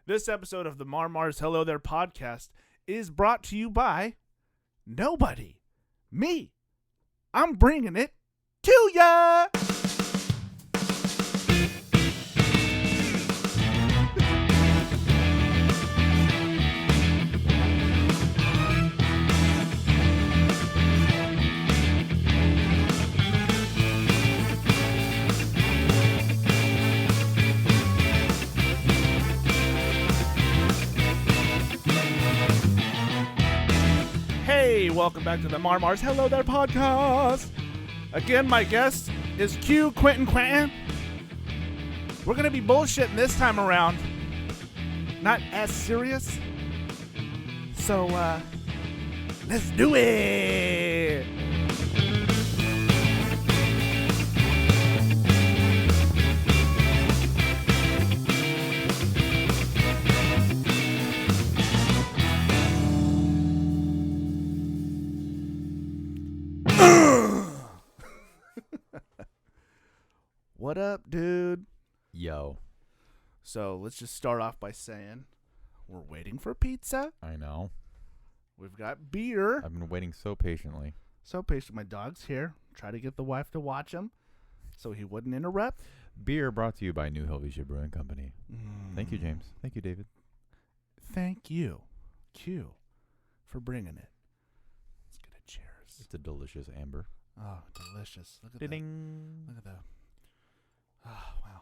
This episode of the Mars Hello There podcast is brought to you by nobody. Me. I'm bringing it to ya. Hey, welcome back to the Mars Hello There podcast. Again, my guest is Quentin. We're going to be bullshitting this time around. Not as serious. So, let's do it. What up, dude? Yo. So let's just start off by saying we're waiting for pizza. I know. We've got beer. I've been waiting so patiently. So patient. My dog's here. Try to get the wife to watch him so he wouldn't interrupt. Beer brought to you by New Helvetia Brewing Company. Thank you, James. Thank you, David. Thank you, Q, for bringing it. Let's get a cheers. It's a delicious amber. Oh, delicious. Look at Ding. that. Look at that. Oh, wow.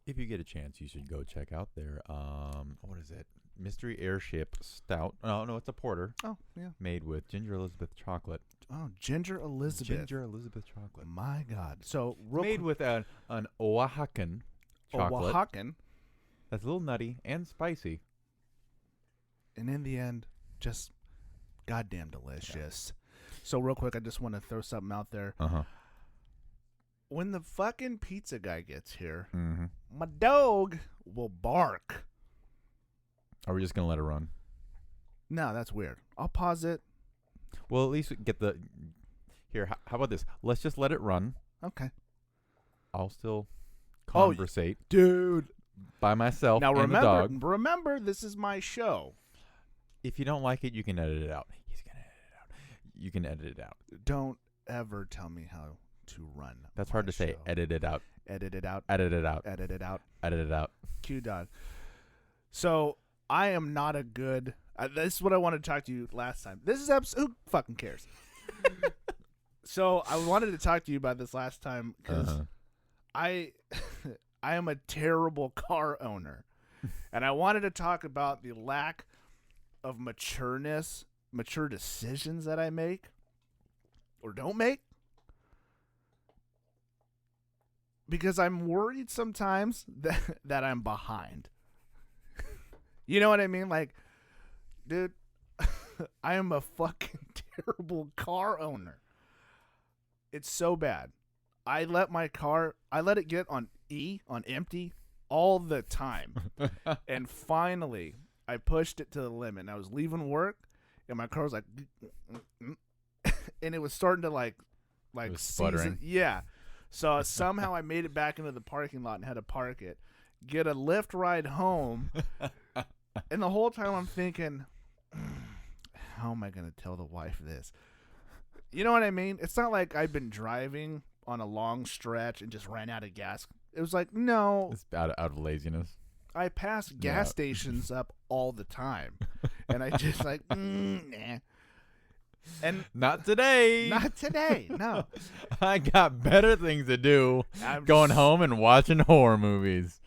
If you get a chance, you should go check out their, what is it? Mystery Airship Stout. No, it's a porter. Oh, yeah. Made with Ginger Elizabeth chocolate. Oh, Ginger Elizabeth. Ginger Elizabeth chocolate. My God. So, made with an Oaxacan chocolate. Oaxacan. That's a little nutty and spicy. And in the end, just goddamn delicious. Yeah. So, real quick, I just want to throw something out there. Uh-huh. When the fucking pizza guy gets here, mm-hmm. my dog will bark. Are we just going to let it run? No, that's weird. I'll pause it. Well, at least we get the... Here, how about this? Let's just let it run. Okay. I'll still conversate. Dude. By myself now, and the dog. Remember, this is my show. If you don't like it, you can edit it out. He's going to edit it out. You can edit it out. Don't ever tell me how to run. That's hard to say. Edit it out. Edit it out. Edit it out. Edit it out. Edit it out. Q dog. So I am not a good. This is what I wanted to talk to you last time. This is episode. Who fucking cares? So I wanted to talk to you about this last time because I am a terrible car owner, and I wanted to talk about the lack of mature decisions that I make or don't make. Because I'm worried sometimes that I'm behind. You know what I mean? Like, dude, I am a fucking terrible car owner. It's so bad. I let it get on empty all the time. And finally, I pushed it to the limit. And I was leaving work, and my car was like, and it was starting to like sputtering. Yeah. So somehow I made it back into the parking lot and had to park it, get a Lyft ride home, and the whole time I'm thinking, how am I going to tell the wife this? You know what I mean? It's not like I've been driving on a long stretch and just ran out of gas. It was like, no. It's out of laziness. I pass gas stations up all the time, and I just like, nah. And not today. Not today. No. I got better things to do. Going home and watching horror movies.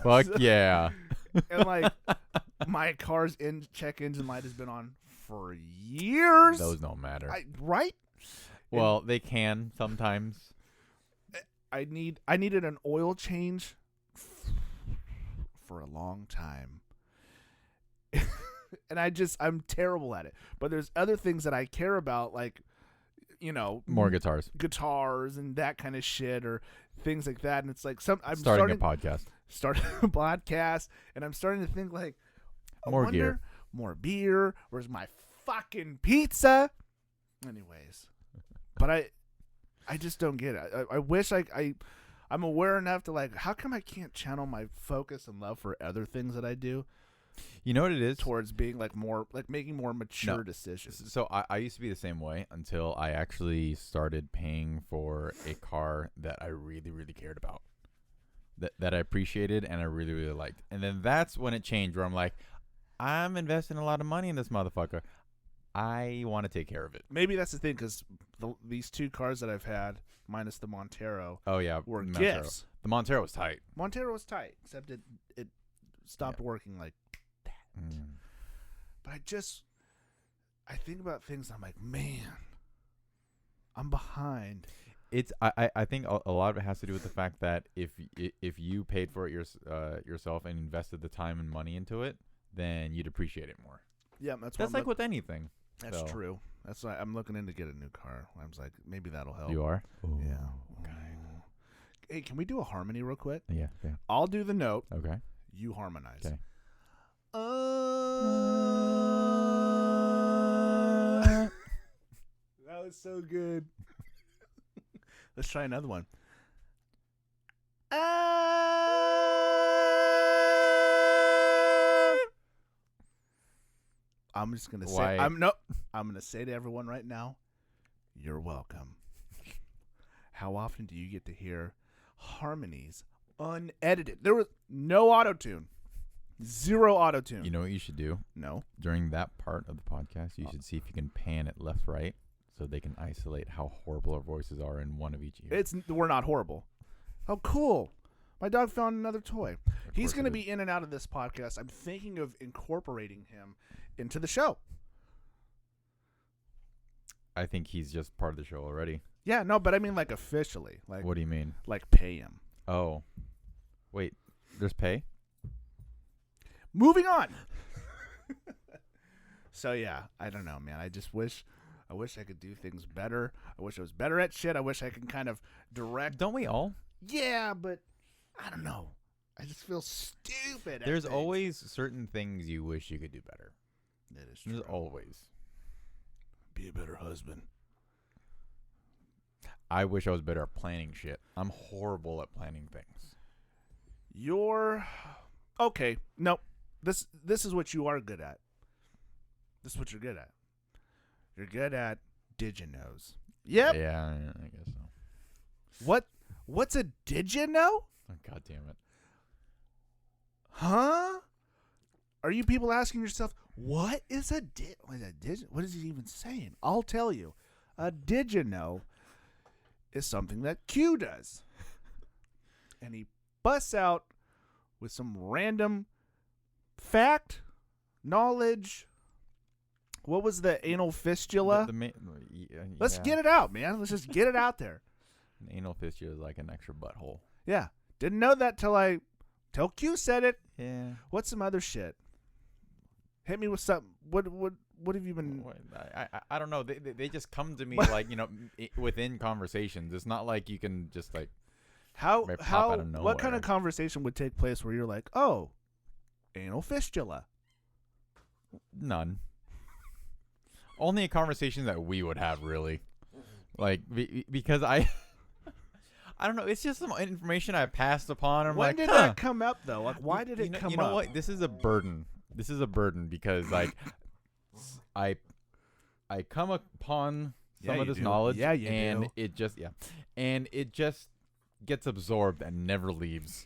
Fuck yeah. And like my car's check engine light has been on for years. Those don't matter. Right? Well, they can sometimes. I needed an oil change for a long time. And I'm terrible at it. But there's other things that I care about, like, you know, more guitars and that kind of shit, or things like that. And it's like I'm starting a podcast, and I'm starting to think like, more gear, more beer. Where's my fucking pizza? Anyways, but I just don't get it. I wish I I'm aware enough to like, how come I can't channel my focus and love for other things that I do You know what it is? towards being like more, like making more mature decisions? So I used to be the same way until I actually started paying for a car that I really, really cared about, that I appreciated and I really, really liked. And then that's when it changed, where I'm like, I'm investing a lot of money in this motherfucker. I want to take care of it. Maybe that's the thing, because these 2 cars that I've had, minus the Montero, Oh, yeah. were Montero. gifts. The Montero was tight. Montero was tight, except it stopped working like that. But I think about things, and I'm like, man, I'm behind. It's I think a lot of it has to do with the fact that if you paid for it yourself and invested the time and money into it, then you'd appreciate it more. Yeah, That's like with anything. That's So. true. That's why I'm looking in to get a new car. I was like, maybe that'll help. You are? Ooh, Yeah. Okay. Hey, can we do a harmony real quick? Yeah. I'll do the note. Okay. You harmonize. Okay. That was so good. Let's try another one. I'm just gonna say Why? I'm gonna say to everyone right now, you're welcome. How often do you get to hear harmonies unedited? There was no auto-tune. 0 auto-tune. You know what you should do? No. During that part of the podcast, you should see if you can pan it left, right, so they can isolate how horrible our voices are in one of each ear. We're not horrible. Oh, cool. My dog found another toy. He's going to course it be in and out of this podcast. I'm thinking of incorporating him into the show. I think he's just part of the show already. Yeah, no, but I mean like officially. Like, What do you mean? like pay him. Oh. Wait, there's pay? Moving on. So yeah, I don't know, man. I wish I could do things better. I wish I was better at shit. I wish I could kind of direct. Don't we all? Yeah, but I don't know. I just feel stupid. at There's things. always certain things you wish you could do better. That is true. There's always. Be a better husband. I wish I was better at planning shit. I'm horrible at planning things. You're okay. No, this is what you are good at. This is what you're good at. You're good at Digino's. Yep. Yeah, I guess so. What's a Digino? Oh, God damn it. Huh? Are you people asking yourself, what is a Digino? What is he even saying? I'll tell you. A Digino is something that Q does. And he busts out with some random fact, knowledge. What was the anal fistula? Let's get it out, man. Let's just get it out there. An anal fistula is like an extra butthole. Yeah. Didn't know that till Q said it. Yeah. What's some other shit? Hit me with something. What have you been? I don't know. They just come to me like, within conversations. It's not like you can just like How pop out of what kind nowhere. of conversation would take place where you're like, oh, anal fistula? None. Only a conversation that we would have, really. Like, because I don't know. It's just some information I passed upon. I'm When like, did huh. that come up though? Like, why did it come up? You know what? This is a burden. This is a burden because like I come upon some Yeah, of you this do. knowledge, Yeah, you and do. it just gets absorbed and never leaves.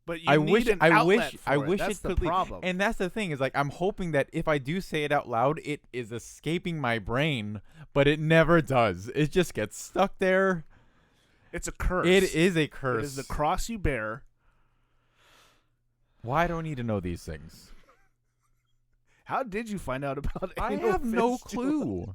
But you I need wish an I outlet wish for I it. wish That's it the could leave. problem. And that's the thing is like I'm hoping that if I do say it out loud, it is escaping my brain, but it never does. It just gets stuck there. It's a curse. It is a curse. It is the cross you bear. Why do I need to know these things? How did you find out about I anal have no fistula? clue.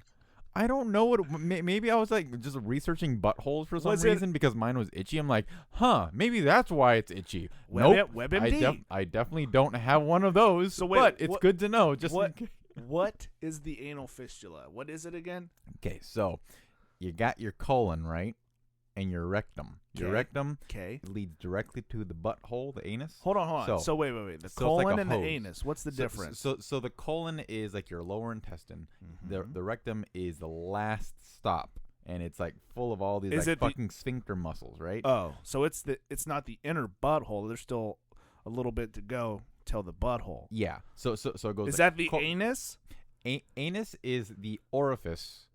I don't know what. Maybe I was like just researching buttholes for some Was it- reason because mine was itchy. I'm like, huh? Maybe that's why it's itchy. Web- nope. WebMD. I definitely don't have one of those. So wait, but it's what- good to know. Just in what- case. What is the anal fistula? What is it again? Okay, so you got your colon, right? And your rectum. Your Okay. rectum Okay. leads directly to the butthole, the anus. Hold on. So- So wait. The so it's colon like a and the hose. anus. What's the difference? So the colon is like your lower intestine. Mhm. The rectum is the last stop, and it's like full of all these Is like it the- fucking sphincter muscles, right? Oh, so it's not the inner butthole. There's still a little bit to go till the butthole. Yeah. So it goes. Is like, that the anus? Anus is the orifice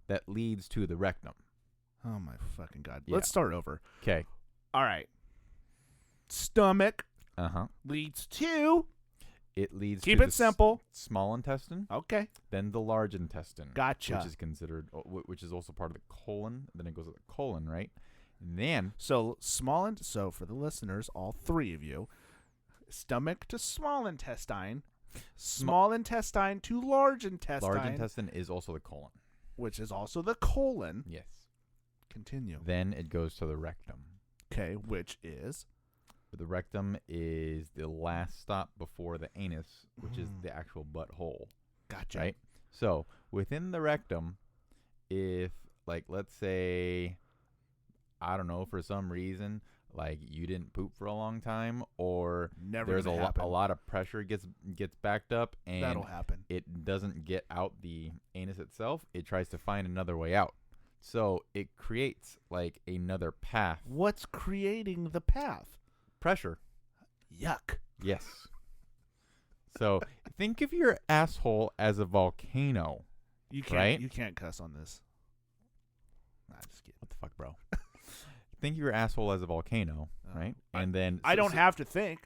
that leads to the rectum. Oh my fucking god. Yeah. Let's start over. Okay. All right. Stomach Uh-huh. leads to. It leads Keep to it simple. Small intestine, Okay. then the large intestine. Gotcha. Which is also part of the colon. Then it goes to the colon, right? And then So so for the listeners, all three of you, stomach to small intestine, small intestine to large intestine, large intestine is also the colon. which is also the colon. Yes. Continue. Then it goes to the rectum. Okay, which is The rectum is the last stop before the anus, which is the actual butthole, gotcha. right? So within the rectum, if like let's say, I don't know, for some reason, like you didn't poop for a long time, or Never there's gonna a happen. lot of pressure gets backed up, and That'll happen. it doesn't get out the anus itself. It tries to find another way out. So it creates like another path. What's creating the path? Pressure. Yuck. Yes. So think of your asshole as a volcano. You can't. Right? You can't cuss on this. Nah, just kidding. What the fuck, bro? Think of your asshole as a volcano, right? And then I don't have to think.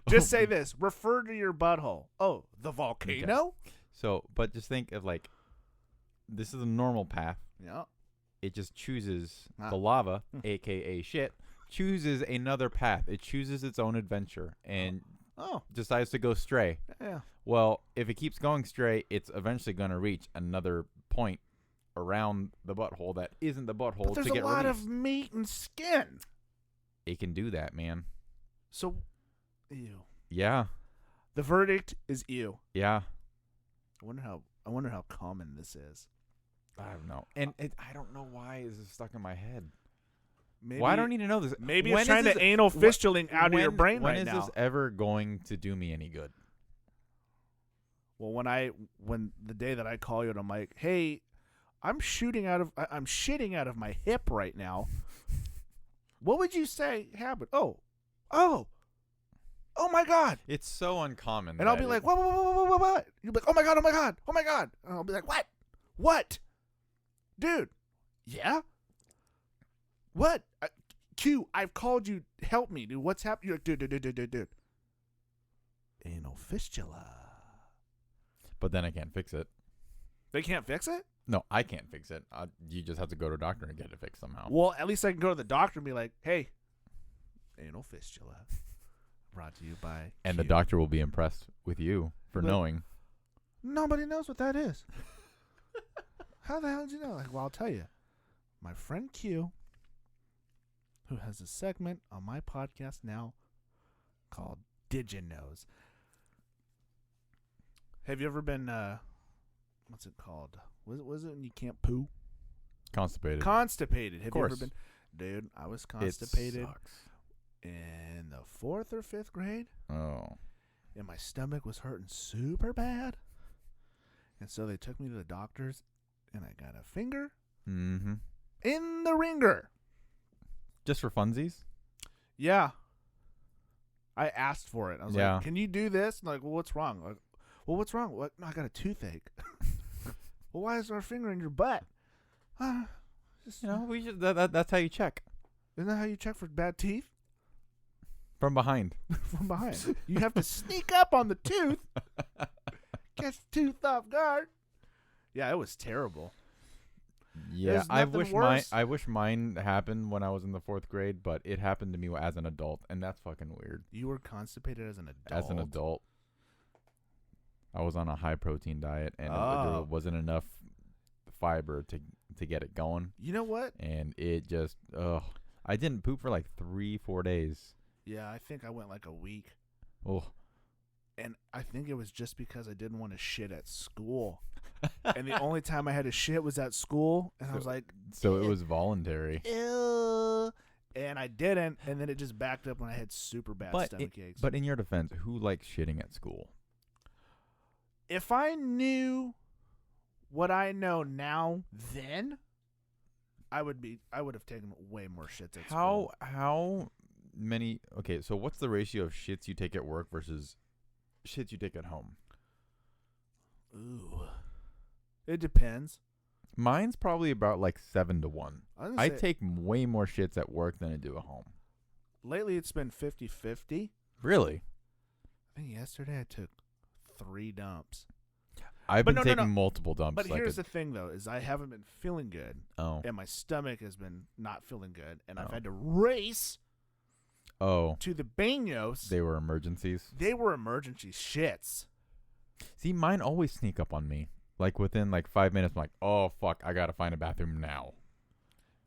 Just say this. Refer to your butthole. Oh, the volcano? So, but just think of like, this is a normal path. Yeah. It just chooses Ah. the lava, aka shit, chooses another path. It chooses its own adventure and Oh, decides to go stray. yeah. Well, if it keeps going stray, it's eventually going to reach another point around the butthole that isn't the butthole But there's to a get lot released. of meat and skin. It can do that, man. So, ew. Yeah. The verdict is ew. Yeah. I wonder how common this is. I don't know. And I don't know why this is stuck in my head. Maybe, Why do I need to know this? Maybe When it's is trying to this- anal wh- fistuling out of your when- brain when right is now. this ever going to do me any good? Well, when the day that I call you and I'm like, hey, I'm shitting out of my hip right now. What would you say happened? Oh my God. It's so uncommon. And I'll that be like, it- what? You'll be like, oh my God. And I'll be like, what? Dude. Yeah? What? Q, I've called you. Help me, dude. What's happening? You're like, dude. Anal fistula. But then I can't fix it. They can't fix it? No, I can't fix it. You just have to go to a doctor and get it fixed somehow. Well, at least I can go to the doctor and be like, hey, anal fistula. Brought to you by And the Q. doctor will be impressed with you for But- knowing. Nobody knows what that is. How the hell did you know? Like, well, I'll tell you. My friend Q, who has a segment on my podcast now called Did You Knows. Have you ever been, what's it called? Was it when you can't poo? Constipated. Constipated. Have you ever course. been? Dude, I was It constipated sucks. in the 4th or 5th grade. Oh. And my stomach was hurting super bad. And so they took me to the doctors, and I got a finger Mm-hmm. in the ringer. Just for funsies? Yeah. I asked for it. I was Yeah. like, can you do this? And like, well, what's wrong? Like, well, what's wrong? What? No, I got a toothache. Well, why is there a finger in your butt? Just, You know, we should. That's how you check isn't that how you check for bad teeth? from behind. From behind. You have to sneak up on the tooth, catch the tooth off guard. Yeah, it was terrible. Yeah, There's I nothing wish worse. I wish mine happened when I was in the 4th grade, but it happened to me as an adult, and that's fucking weird. You were constipated as an adult. As an adult, I was on a high protein diet, and Oh. there wasn't enough fiber to get it going, You know what? and it just I didn't poop for like 3-4 days. Yeah, I think I went like a week. Oh, And I think it was just because I didn't want to shit at school. And the only time I had to shit was at school. And I was like, so it was voluntary. ew. And I didn't. And then it just backed up when I had super bad stomach aches. But in your defense, who likes shitting at school? if I knew what I know now, then I would have taken way more shits at school. How many? Okay, so what's the ratio of shits you take at work versus shits you take at home? Ooh, it depends. Mine's probably about like 7-1. I take way more shits at work than I do at home. Lately, it's been 50-50. Really? I think yesterday I took 3 dumps. I've been taking multiple dumps. But here's the thing, though, is I haven't been feeling good. Oh. And my stomach has been not feeling good. And I've had to race to the baños. They were emergencies? They were emergency shits. See, mine always sneak up on me. Like, within, 5 minutes, I'm like, oh, fuck, I got to find a bathroom now.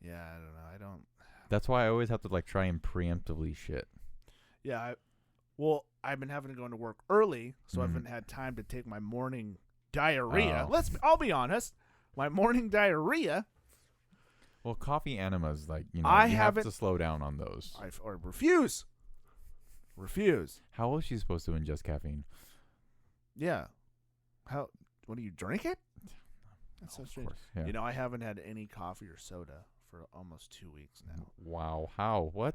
Yeah, I don't know. I don't. That's why I always have to, try and preemptively shit. Yeah, I've been having to go into work early, so I haven't had time to take my morning diarrhea. I'll be honest. My morning diarrhea. Well, coffee enemas, you have to slow down on those. Or refuse. How is she supposed to ingest caffeine? Yeah. What do you drink it? That's so strange. Course, yeah. I haven't had any coffee or soda for almost 2 weeks now. Wow. How? What?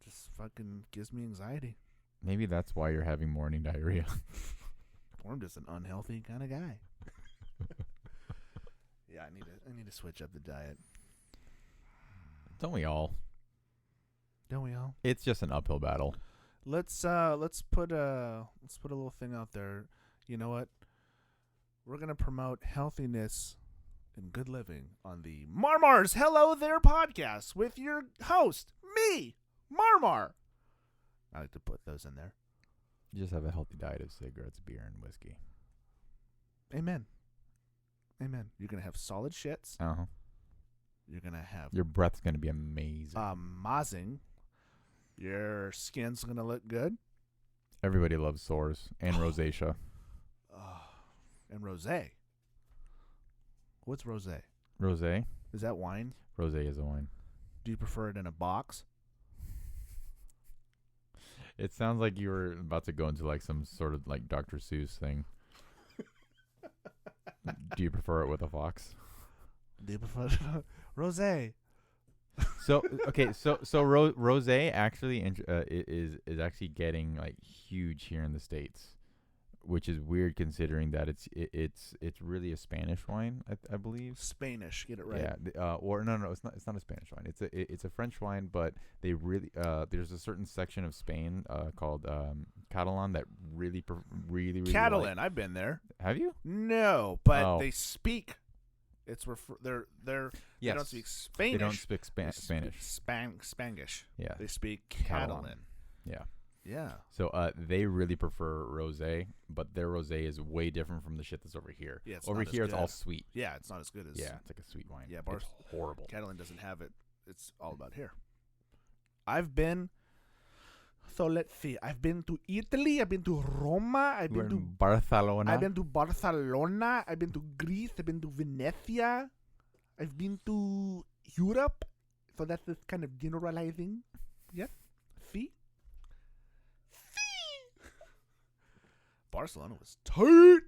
Just fucking gives me anxiety. Maybe that's why you're having morning diarrhea. Or I'm just an unhealthy kind of guy. Yeah, I need to switch up the diet. Don't we all? It's just an uphill battle. Let's put a little thing out there. You know what? We're gonna promote healthiness and good living on the Marmar's Hello There podcast with your host, me, Marmar. I like to put those in there. You just have a healthy diet of cigarettes, beer, and whiskey. Amen. You're gonna have solid shits. You're gonna have your breath's gonna be amazing. Amazing. Your skin's gonna look good. Everybody loves sores and rosacea. And rosé. What's rosé? Rosé? Is that wine? Rosé is a wine. Do you prefer it in a box? It sounds like you were about to go into some sort of Dr. Seuss thing. Do you prefer it with a fox? Do you prefer rosé? So okay, so rosé actually is actually getting huge here in the States, which is weird considering that it's really a Spanish wine, I believe. Spanish, get it right. Yeah, or no, it's not a Spanish wine. It's a French wine, but they really there's a certain section of Spain called Catalan that really Catalan. I've been there. Have you? No, but they speak. It's they're yes. They don't speak Spanish. They don't speak Spanish. Spanglish. Yeah. They speak Catalan. Yeah. Yeah. So they really prefer rosé, but their rosé is way different from the shit that's over here. Yeah, over here it's all sweet. Yeah, it's not as good as. Yeah, it's like a sweet wine. Yeah, it's horrible. Catalan doesn't have it. It's all about here. I've been. So let's see. I've been to Italy. I've been to Roma. I've been to Barcelona. I've been to Barcelona. I've been to Greece. I've been to Venezia. I've been to Europe. So that's just kind of generalizing. Yeah. See? Barcelona was tight.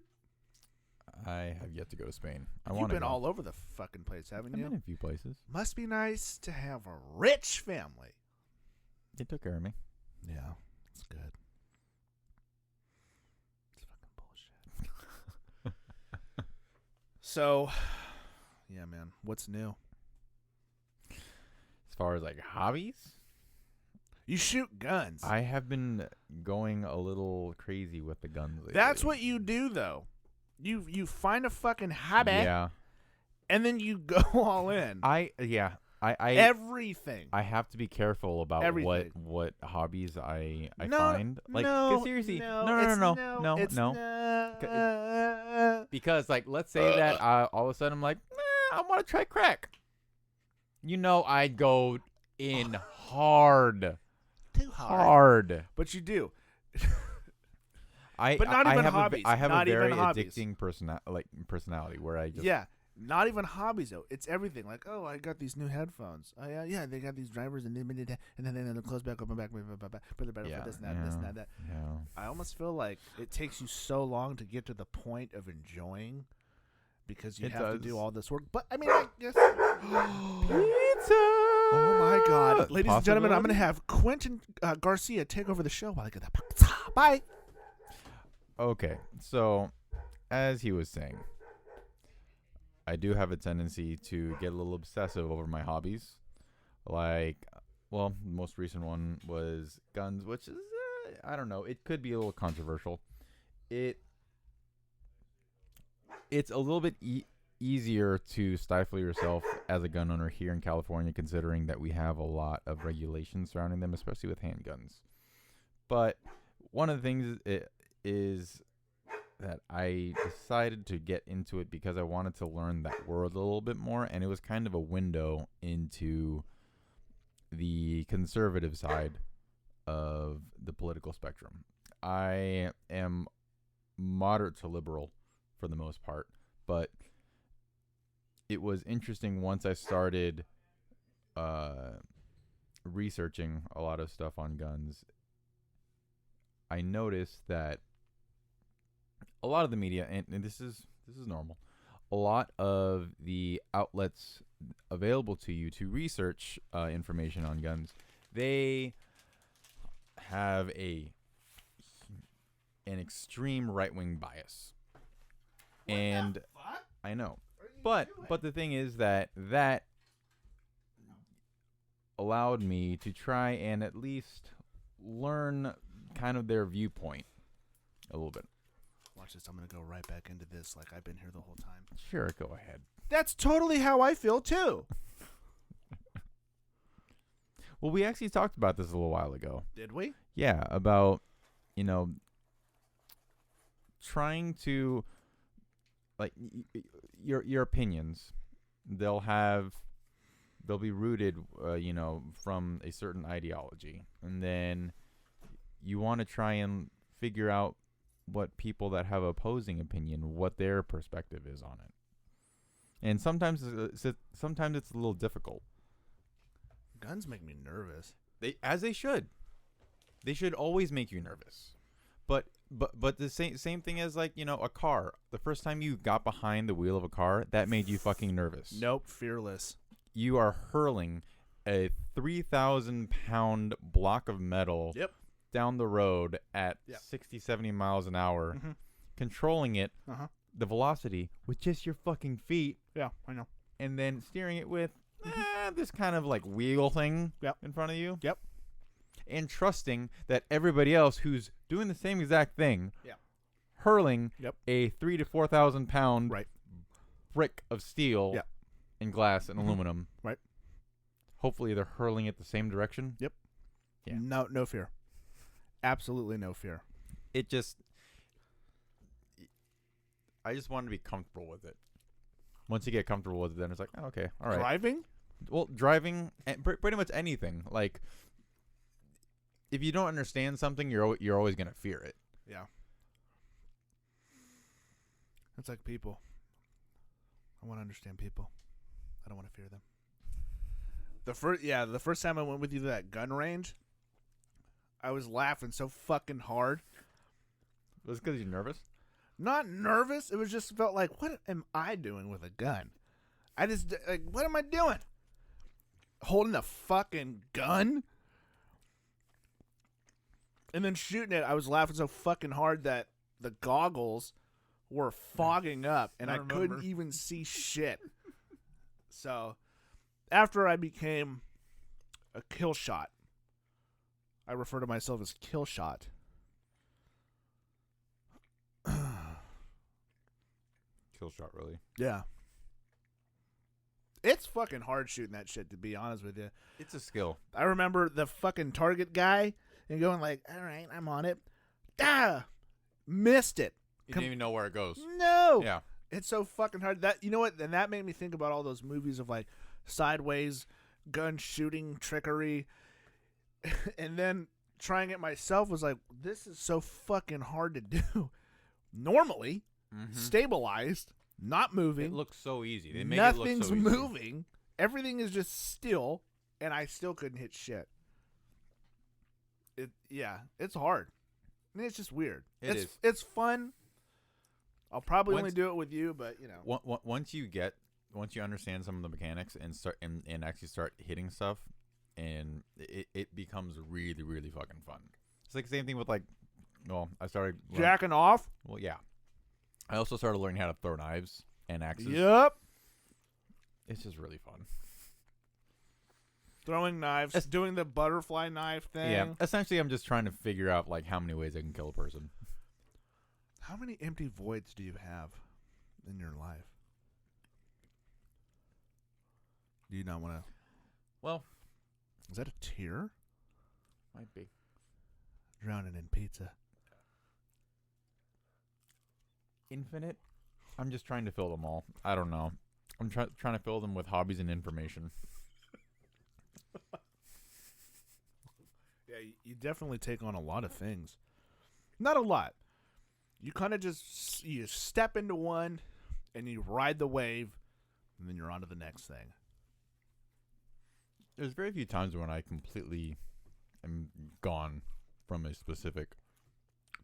I have yet to go to Spain. You've been all over the fucking place, haven't you? I've been in a few places. Must be nice to have a rich family. They took care of me. Yeah, it's good. It's fucking bullshit. So, yeah, man. What's new? As far as hobbies? You shoot guns. I have been going a little crazy with the guns lately. That's what you do, though. You find a fucking hobby. Yeah. And then you go all in. I everything. I have to be careful about everything. what hobbies I no, find. No, seriously. No. Because let's say that all of a sudden I'm like, I want to try crack. I go in hard. Too hard. But you do. But not even hobbies. I have a very hobbies. addicting personality where I just not even hobbies though. It's everything. I got these new headphones. Oh yeah, they got these drivers and then the close back, open back, put the better for this and that, this and that. Yeah. I almost feel like it takes you so long to get to the point of enjoying because you It have to does. do all this work. But I mean, I guess. Pizza. Oh my God, ladies and gentlemen, I'm going to Possibility? have Quentin Garcia take over the show while I get that pizza. Bye. Okay, so as he was saying, I do have a tendency to get a little obsessive over my hobbies. Like, well, the most recent one was guns, which is, I don't know, it could be a little controversial. It's a little bit easier to stifle yourself as a gun owner here in California, considering that we have a lot of regulations surrounding them, especially with handguns. But one of the things is that I decided to get into it because I wanted to learn that world a little bit more, and it was kind of a window into the conservative side of the political spectrum. I am moderate to liberal for the most part, but it was interesting once I started researching a lot of stuff on guns. I noticed that a lot of the media, and this is normal, a lot of the outlets available to you to research information on guns, they have an extreme right-wing bias. And the fuck? I know. What are you But doing? the thing is that allowed me to try and at least learn kind of their viewpoint a little bit. Watch this. I'm going to go right back into this like I've been here the whole time. Sure, go ahead. That's totally how I feel, too. Well, we actually talked about this a little while ago. Did we? Yeah, about, trying to, like, your opinions. They'll be rooted, from a certain ideology. And then you want to try and figure out what people that have opposing opinion, what their perspective is on it. And sometimes it's a little difficult. Guns make me nervous. They should. They should always make you nervous. But the same thing as, like, a car. The first time you got behind the wheel of a car, that made you fucking nervous. Nope, fearless. You are hurling a 3,000-pound block of metal Yep. down the road at Yep. 60, 70 miles an hour, Mhm. controlling it, Uh-huh. the velocity, with just your fucking feet, Yeah, I know. and then steering it with this kind of, like, wheel thing Yep. in front of you. Yep. And trusting that everybody else who's doing the same exact thing, Yep. hurling Yep. a 3,000 to 4,000 pound Right. brick of steel Yep. and glass and Mhm. aluminum. Right. Hopefully they're hurling it the same direction. Yep. Yeah. No fear. Absolutely no fear. I just want to be comfortable with it. Once you get comfortable with it, then it's like, oh, okay, all right. Driving? Well, driving, and pretty much anything. Like, if you don't understand something, you're always gonna fear it. Yeah. It's like people. I want to understand people. I don't want to fear them. The first time I went with you to that gun range, I was laughing so fucking hard. Was it because you're nervous? Not nervous. It was just felt like, what am I doing with a gun? I just, like, what am I doing? Holding a fucking gun? And then shooting it, I was laughing so fucking hard that the goggles were fogging up and I I remember. couldn't even see shit. So, after I became a kill shot, I refer to myself as kill shot. Kill shot, really. Yeah. It's fucking hard shooting that shit, to be honest with you. It's a skill. I remember the fucking target guy and going like, all right, I'm on it. Missed it. You didn't even know where it goes. No. Yeah. It's so fucking hard. That, you know what? And that made me think about all those movies of, like, sideways gun shooting trickery. And then trying it myself was like, this is so fucking hard to do. Normally, stabilized, not moving. It looks so easy. They make Nothing's it look so easy. moving. Everything is just still, and I still couldn't hit shit. It's hard. I mean, it's just weird. It is. It's fun. I'll probably only do it with you, but you know. Once you understand some of the mechanics and actually start hitting stuff, and it becomes really, really fucking fun. It's like the same thing with like, well, I started Jacking off? Well, yeah. I also started learning how to throw knives and axes. Yep. It's just really fun. Throwing knives, doing the butterfly knife thing. Yeah, essentially I'm just trying to figure out like how many ways I can kill a person. How many empty voids do you have in your life? Do you not want to? Well, is that a tear? Might be. Drowning in pizza. Infinite? I'm just trying to fill them all. I don't know. I'm trying to fill them with hobbies and information. Yeah, you definitely take on a lot of things. Not a lot. You kind of just you step into one, and you ride the wave, and then you're on to the next thing. There's very few times when I completely am gone from a specific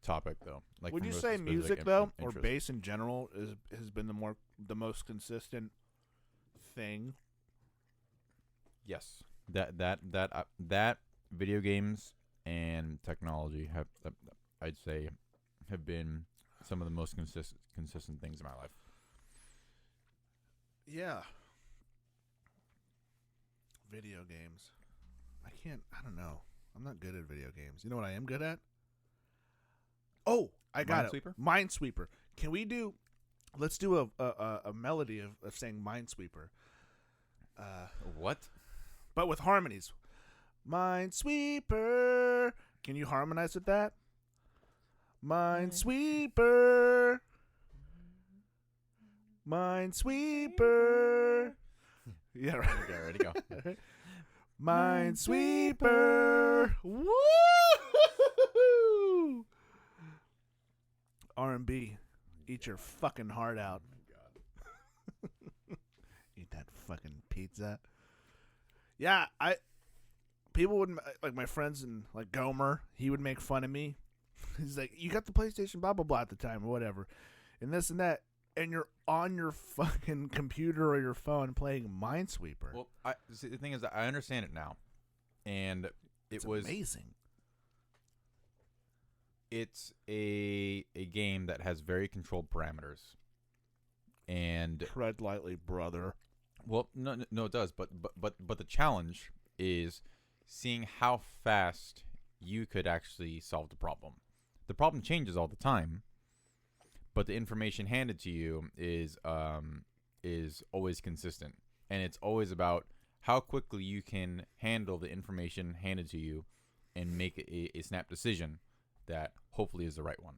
topic, though. Like, would you say music though, or bass in general, has been the most consistent thing? Yes, that video games and technology have, I'd say, have been some of the most consistent things in my life. Yeah. Video games. I don't know. I'm not good at video games. You know what I am good at? Oh, I got it. Minesweeper. Can we let's do a melody of saying Minesweeper. What? But with harmonies. Minesweeper. Can you harmonize with that? Minesweeper. Minesweeper. Yeah, right. Okay, ready, go. Minesweeper. Woo! R&B. Eat your fucking heart out. Eat that fucking pizza. Yeah, people would, like my friends and like Gomer, he would make fun of me. He's like, you got the PlayStation blah blah blah at the time or whatever, and this and that, and you're on your fucking computer or your phone playing Minesweeper. Well, see, the thing is that I understand it now, and it's amazing. It's a game that has very controlled parameters, and tread lightly, brother. Well, no, it does. But the challenge is seeing how fast you could actually solve the problem. The problem changes all the time, but the information handed to you is always consistent, and it's always about how quickly you can handle the information handed to you and make a snap decision that hopefully is the right one.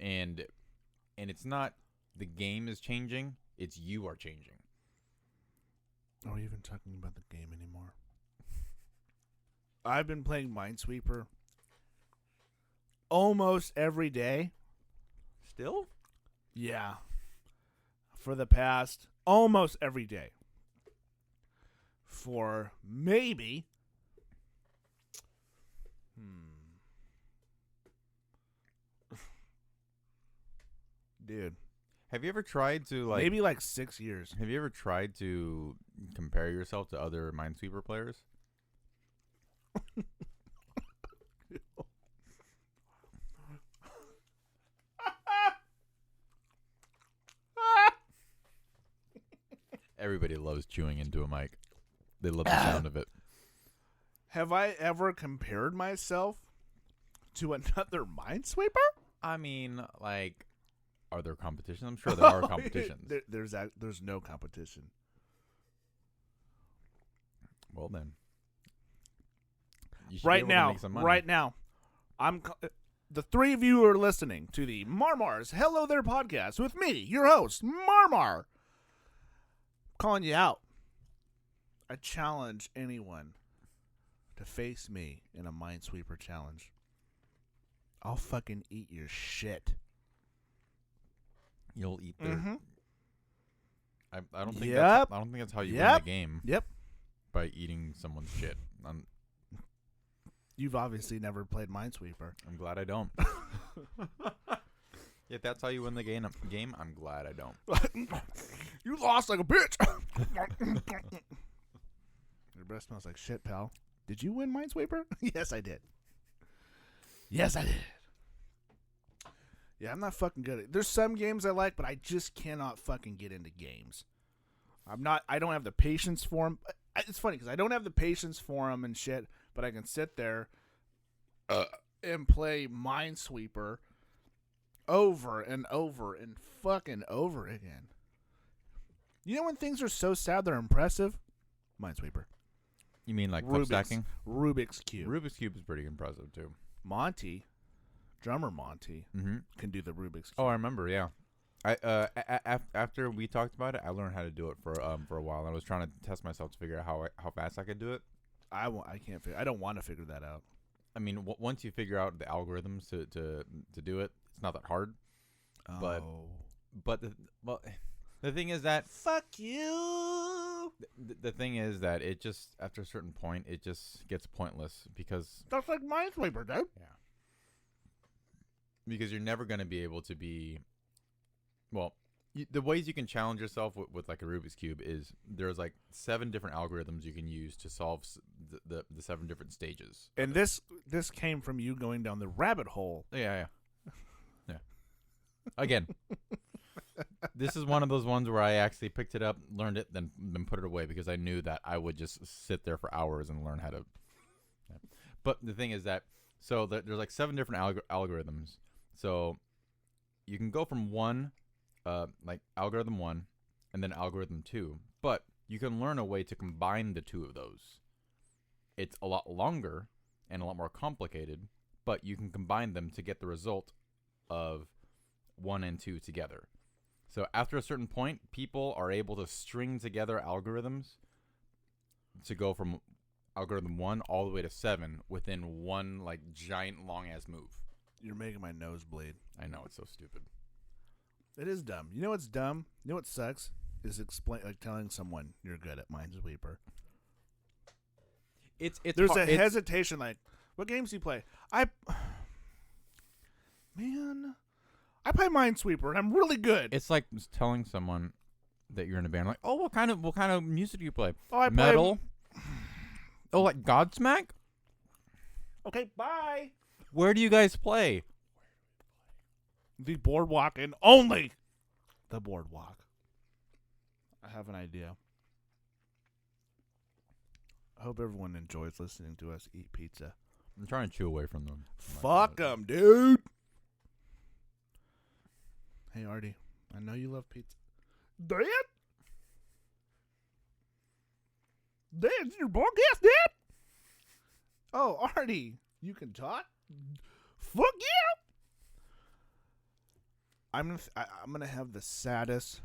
And it's not the game is changing, it's you are changing. Are we even talking about the game anymore? I've been playing Minesweeper almost every day. Still? Yeah. For the past almost every day. For maybe dude. Have you ever tried to maybe 6 years? Have you ever tried to compare yourself to other Minesweeper players? Everybody loves chewing into a mic. They love the sound of it. Have I ever compared myself to another Minesweeper? I mean, are there competitions? I'm sure there are competitions. There's no competition. Well then, right now, the three of you are listening to the Marmar's Hello There podcast with me, your host, Marmar. Calling you out. I challenge anyone to face me in a Minesweeper challenge. I'll fucking eat your shit. You'll eat their. Mm-hmm. I don't think I don't think that's how you win the game. Yep. By eating someone's shit. You've obviously never played Minesweeper. I'm glad I don't. If that's how you win the game, I'm glad I don't. You lost like a bitch. Your breath smells like shit, pal. Did you win Minesweeper? Yes, I did. Yes, I did. Yeah, I'm not fucking good at it. There's some games I like, but I just cannot fucking get into games. I don't have the patience for them. It's funny because I don't have the patience for them and shit, but I can sit there and play Minesweeper over and over and fucking over again. You know when things are so sad they're impressive? Minesweeper. You mean like clip stacking? Rubik's Cube. Rubik's Cube is pretty impressive too. Monty, drummer Monty, can do the Rubik's Cube. Oh, I remember. Yeah, I after we talked about it, I learned how to do it for a while. I was trying to test myself to figure out how fast I could do it. I can't figure. I don't want to figure that out. I mean, once you figure out the algorithms to do it, it's not that hard. Oh. But the thing is that fuck you. The thing is that it just after a certain point it just gets pointless because that's like Minesweeper, dude. Yeah. Because you're never going to be able to be, well, the ways you can challenge yourself with like a Rubik's Cube is there's like 7 different algorithms you can use to solve the 7 different stages. And this came from you going down the rabbit hole. Yeah. Again, this is one of those ones where I actually picked it up, learned it, then put it away because I knew that I would just sit there for hours and learn how to. Yeah. But the thing is that there's like 7 different algorithms. So you can go from one, like algorithm 1, and then algorithm 2. But you can learn a way to combine the 2 of those. It's a lot longer and a lot more complicated, but you can combine them to get the result of 1 and 2 together. So after a certain point, people are able to string together algorithms to go from algorithm 1 all the way to 7 within one like giant long ass move. You're making my nose bleed. I know, it's so stupid. It is dumb. You know what's dumb? You know what sucks? Is telling someone you're good at Minesweeper. There's a hesitation. Like, what games do you play? I play Minesweeper and I'm really good. It's like telling someone that you're in a band. Like, oh, what kind of music do you play? Oh, I metal. Oh, like Godsmack. Okay, bye. Where do you guys play? The Boardwalk and only the Boardwalk. I have an idea. I hope everyone enjoys listening to us eat pizza. I'm trying to chew away from them. Fuck them, dude. Hey, Artie. I know you love pizza. Dad? Dad, is your podcast, Dad? Oh, Artie. You can talk? Fuck yeah! I'm gonna have the saddest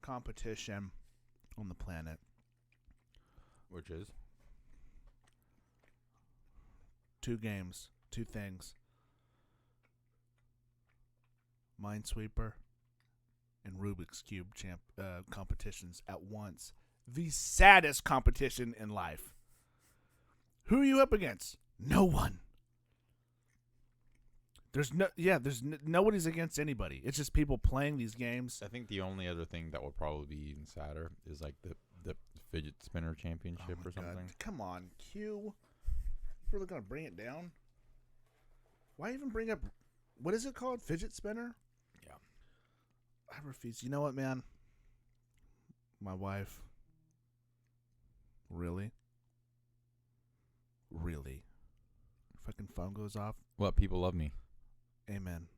competition on the planet. Which is? 2 games. 2 things. Minesweeper and Rubik's Cube competitions at once. The saddest competition in life. Who are you up against? No one. Nobody's against anybody. It's just people playing these games. I think the only other thing that would probably be even sadder is like the fidget spinner championship or something. God. Come on, Q. You really gonna bring it down? Why even bring up what is it called? Fidget spinner? Yeah. I refuse. You know what, man? My wife. Really? Fucking phone goes off. What? People love me. Amen.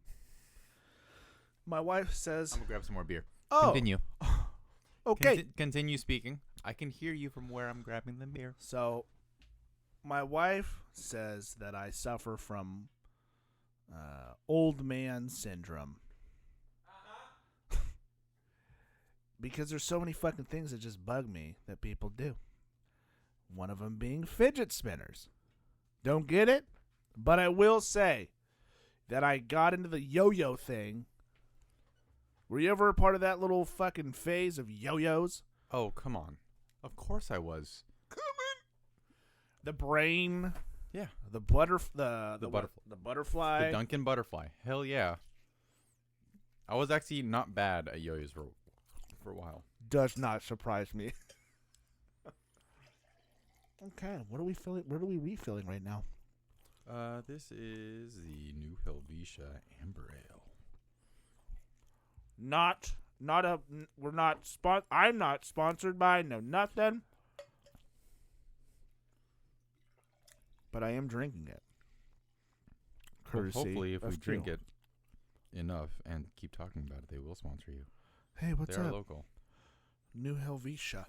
My wife says... I'm going to grab some more beer. Oh. Continue. Okay. Continue speaking. I can hear you from where I'm grabbing the beer. So, my wife says that I suffer from old man syndrome. Because there's so many fucking things that just bug me that people do. One of them being fidget spinners. Don't get it? But I will say that I got into the yo-yo thing. Were you ever a part of that little fucking phase of yo-yos? Oh, come on. Of course I was. Come on. The brain. Yeah. The butterfly. The Duncan butterfly. Hell yeah. I was actually not bad at yo-yos for a while. Does not surprise me. Okay, what are we filling? What are we refilling right now? This is the new Helvetia Amber Ale. We're not I'm not sponsored by nothing. But I am drinking it. Well, hopefully, if of we drink Q. it enough and keep talking about it, they will sponsor you. Hey, what's They're up? local. New Helvetia.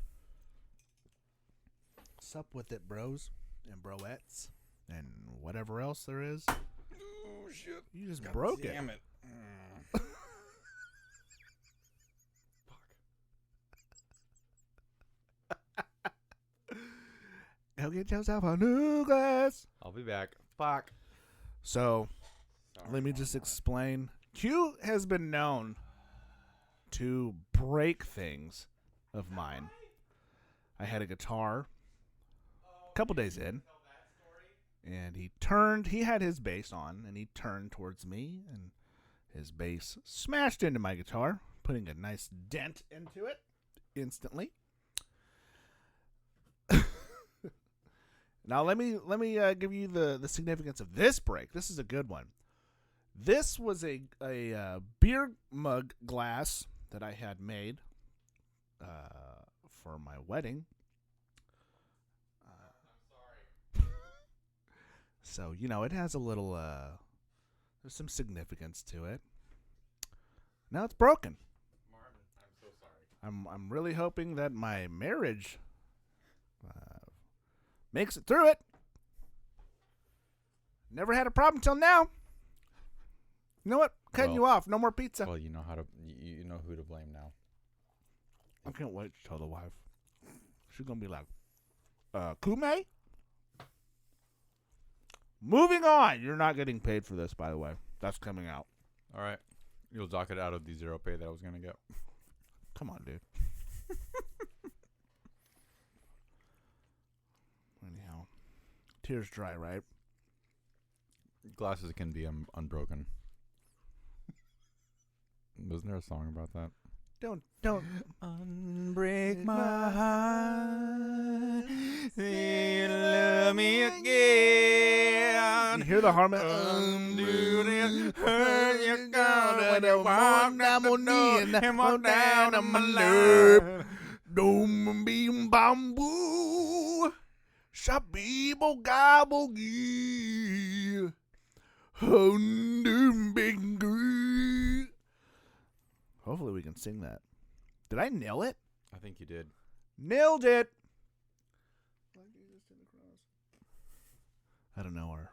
Sup with it, bros and broettes and whatever else there is. Oh shit! You just broke it. Damn it! Go get yourself a new glass. I'll be back. Fuck. So, Sorry, let me Mom. just explain. Q has been known to break things of mine. I had a guitar a couple days in, and he had his bass on, and he turned towards me, and his bass smashed into my guitar, putting a nice dent into it instantly. Now let me give you the significance of this break. This is a good one. This was a beer mug glass that I had made for my wedding. I'm sorry. So it has a little there's some significance to it. Now it's broken. Marvin, I'm so sorry. I'm really hoping that my marriage makes it through it. Never had a problem till now. You know what? Cutting you off. No more pizza. Well, you know you know who to blame now. I can't wait to tell the wife. She's gonna be like, Kume? Moving on. You're not getting paid for this, by the way. That's coming out. All right, you'll dock it out of the zero pay that I was gonna get. Come on, dude. Anyhow, tears dry, right? Glasses can be unbroken. Wasn't there a song about that? Don't. Unbreak my heart, say you love me again. You hear the harmony? Undo this hurt you gone when you walk down my knee and walk down on my love. Dum bim bamboo, shabibo gobble gee, hundum bingy. Hopefully we can sing that. Did I nail it? I think you did. Nailed it. I don't know our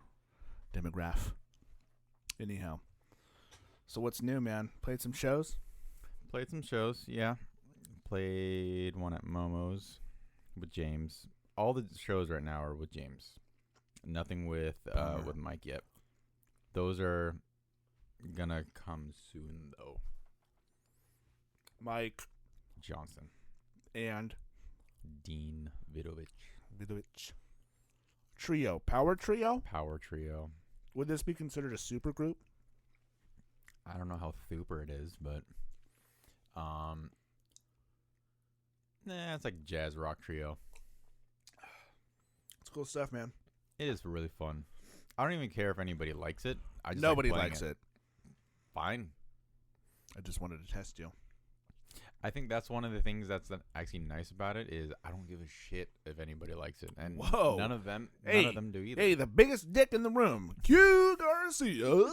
demograph. Anyhow. So what's new, man? Played some shows? Played some shows, yeah. Played one at Momo's with James. All the shows right now are with James. Nothing with Mike yet. Those are gonna come soon, though. Mike Johnson. and Dean Vidovich. Trio. Power trio? Power trio. Would this be considered a super group? I don't know how super it is, but it's like jazz rock trio. It's cool stuff, man. It is really fun. I don't even care if anybody likes it. I just Nobody like playing likes it. Fine. I just wanted to test you. I think that's one of the things that's actually nice about it is I don't give a shit if anybody likes it, and Whoa. none of them do either. Hey, the biggest dick in the room, Q Garcia.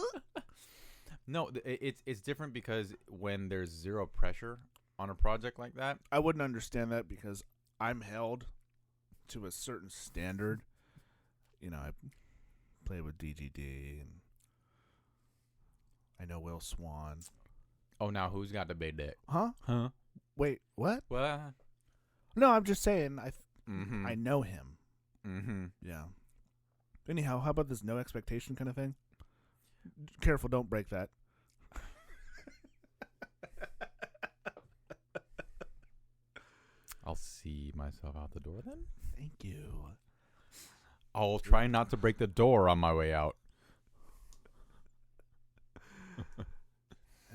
No, it's different because when there's zero pressure on a project like that, I wouldn't understand that because I'm held to a certain standard. I play with DGD, and I know Will Swan. oh, now who's got the big dick? Huh? Wait, what? What? No, I'm just saying. Mm-hmm. I know him. Mm-hmm. Yeah. Anyhow, how about this no expectation kind of thing? Careful, don't break that. I'll see myself out the door then. Thank you. I'll try not to break the door on my way out.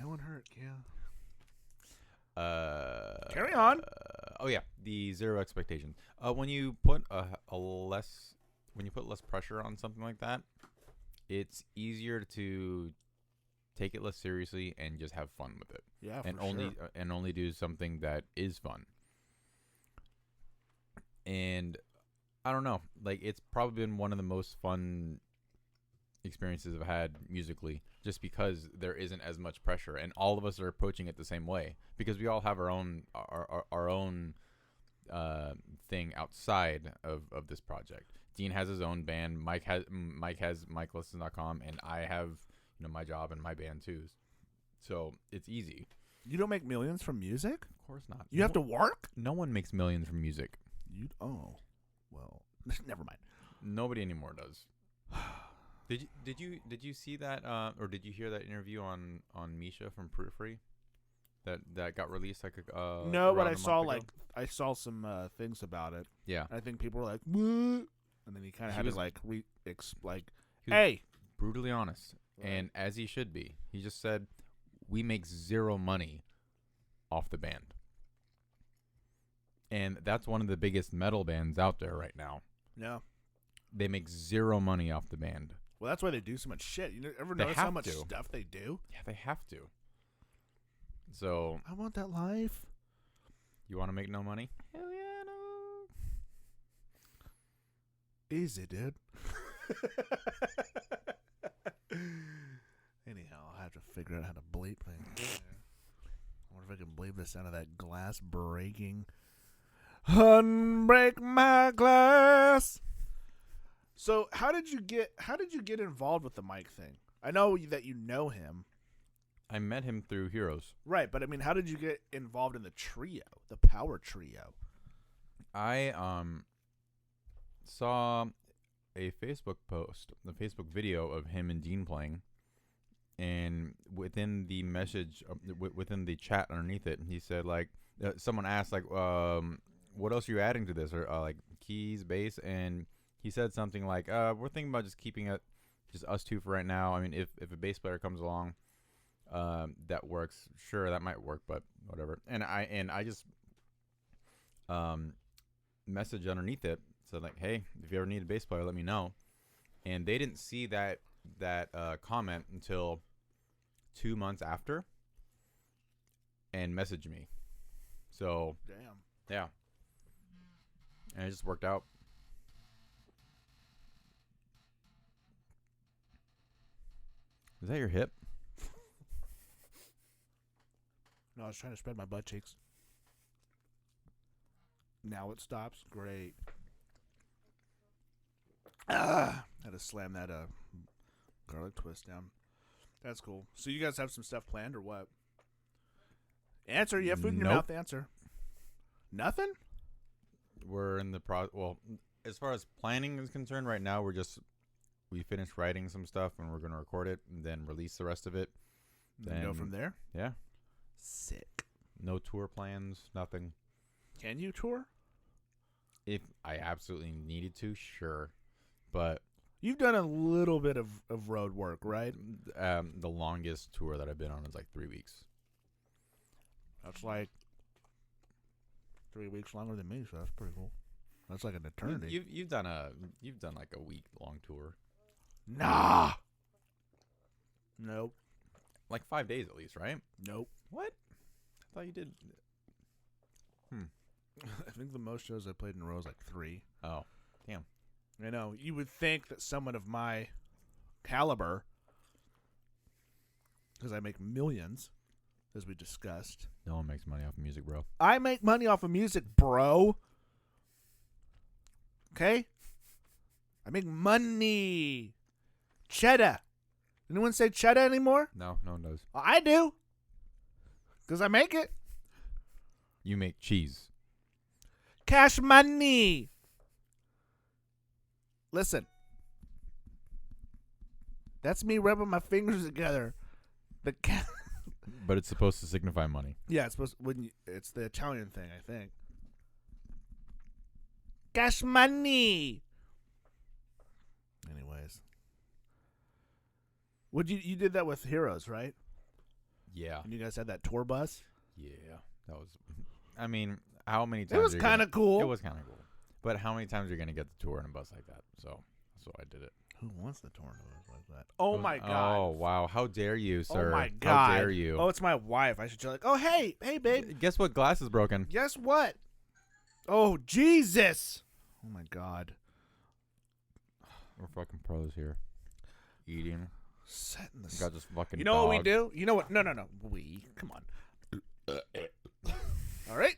I one hurt, yeah. Uh, Carry on. Oh yeah, the zero expectations. When you put less pressure on something like that, it's easier to take it less seriously and just have fun with it. Yeah, and for only sure. and only do something that is fun. And I don't know, like it's probably been one of the most fun experiences I've had musically, just because there isn't as much pressure, and all of us are approaching it the same way because we all have our own thing outside of this project. Dean has his own band. Mike has MikeListen.com, and I have my job and my band too. So it's easy. You don't make millions from music? Of course not. You have to work? No one makes millions from music. Oh, well, never mind. Nobody anymore does. Did you see that or did you hear that interview on Misha from Periphery that got released like no, but ago? I saw some things about it. Yeah, I think people were like, "What?" And then he kind of had to he hey, brutally honest, right. And as he should be. He just said, "We make zero money off the band," and that's one of the biggest metal bands out there right now. Yeah, they make zero money off the band. Well, that's why they do so much shit. You ever They notice have how much to. stuff they do? Yeah, they have to. So I want that life. you want to make no money? Hell yeah, no. Easy, dude. Anyhow, I'll have to figure out how to bleep things. I wonder if I can bleep the sound of that glass breaking. Unbreak my glass. So how did you get involved with the Mike thing? I know that you know him. I met him through Heroes. Right, but I mean, how did you get involved in the trio, the power trio? I saw a Facebook post, a Facebook video of him and Dean playing, and within the message, within the chat underneath it, he said like, someone asked like, what else are you adding to this, or like keys, bass, and he said something like, we're thinking about just keeping it just us two for right now. I mean, if a bass player comes along, that works. Sure, that might work, but whatever. And I just message underneath it, said like, hey, if you ever need a bass player, let me know. And they didn't see that comment until 2 months after, and messaged me. So Damn. yeah, and it just worked out. Is that your hip? No, I was trying to spread my butt cheeks. Now it stops. Great. Had to slam that garlic twist down. That's cool. So you guys have some stuff planned or what? Answer. You have food in your Nope. mouth. Answer. Nothing? We're in the well, as far as planning is concerned, right now we finished writing some stuff and we're gonna record it and then release the rest of it. Then go from there? Yeah. Sick. No tour plans, nothing. Can you tour? If I absolutely needed to, sure. But You've done a little bit of road work, right? the longest tour that I've been on is like 3 weeks. That's like 3 weeks longer than me, so that's pretty cool. That's like an eternity. You've done like a week long tour. Nah. Nope. Like 5 days at least, right? Nope. What? I thought you did. I think the most shows I played in a row is like 3. Oh, damn. I know. You would think that someone of my caliber, because I make millions, as we discussed. No one makes money off of music, bro. I make money off of music, bro. Okay? I make money. Cheddar. Anyone say cheddar anymore? No one does. I do. Because I make it. You make cheese. Cash money. Listen. That's me rubbing my fingers together. But it's supposed to signify money. Yeah, it's the Italian thing, I think. Cash money. Anyways. You did that with Heroes, right? Yeah. And you guys had that tour bus. Yeah. That was. I mean, how many times? It was kind of cool. It was kind of cool. But how many times are you gonna get the tour in a bus like that? So that's why I did it. Who wants the tour in a bus like that? Oh my god. Oh wow! How dare you, sir? Oh my god. How dare you? Oh, it's my wife. I should be like, oh hey, babe. Guess what? Glass is broken. Guess what? Oh Jesus. Oh my god. We're fucking pros here. Eating. Setting the. Got this fucking. You know what we do? You know what? No. We. Come on. All right.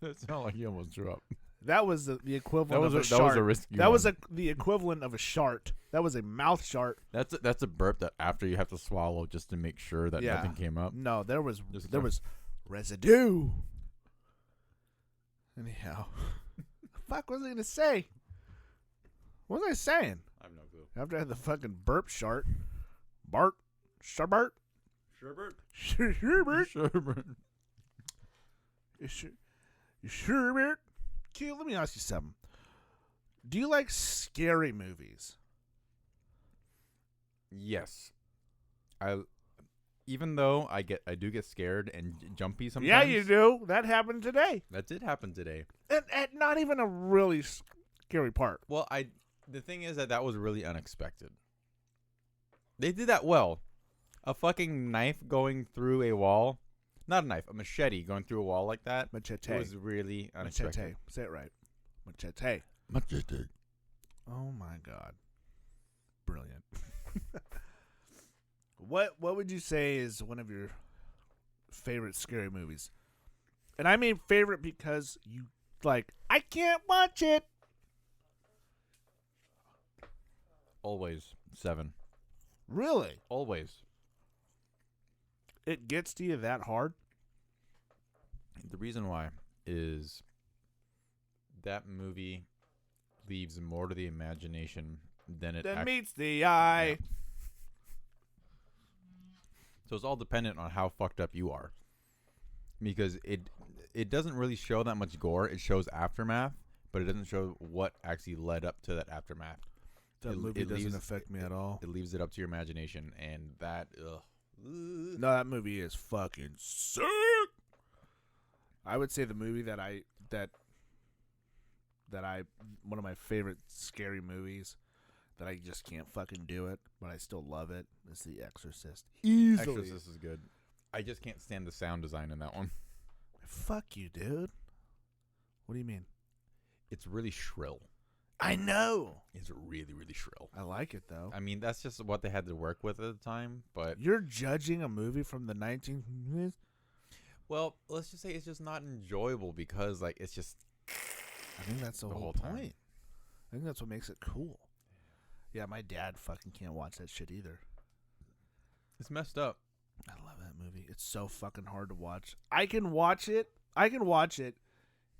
It sounded like you almost threw up. That was the equivalent of a shart. That was a risky That one. was the equivalent of a shart. That was a mouth shart. That's a burp that after you have to swallow just to make sure that nothing came up. No, there was residue. Anyhow, fuck, what was I gonna say? What was I saying? I have no clue. After I had the fucking burp shart, Bart, Sharbart, Sherbert. Sherbert, Sherbert. Sherbert. Q, let me ask you something. Do you like scary movies? Yes. Even though I do get scared and jumpy sometimes. Yeah, you do. That happened today. That did happen today. And not even a really scary part. Well, the thing is that was really unexpected. They did that well. A fucking knife going through a wall. Not a knife, a machete going through a wall like that. Machete. It was really unexpected. Machete. Say it right. Machete. Machete. Oh my god. Brilliant. What would you say is one of your favorite scary movies? And I mean favorite because you like, I can't watch it. Always 7. Really? Always. It gets to you that hard? The reason why is that movie leaves more to the imagination than it meets the eye. Yeah. So it's all dependent on how fucked up you are. Because it doesn't really show that much gore. It shows aftermath, but it doesn't show what actually led up to that aftermath. That movie doesn't affect me at all. It leaves it up to your imagination, and that, ugh. No, that movie is fucking sick. I would say the movie that I one of my favorite scary movies that I just can't fucking do it, but I still love it, is The Exorcist. Easily. Exorcist is good. I just can't stand the sound design in that one. Fuck you, dude. What do you mean? It's really shrill. I know. It's really, really shrill. I like it, though. I mean, that's just what they had to work with at the time, but... You're judging a movie from the 19... Well, let's just say it's just not enjoyable because, like, it's just... I think that's the whole time. point. I think that's what makes it cool. Yeah, my dad fucking can't watch that shit either. It's messed up. I love that movie. It's so fucking hard to watch. I can watch it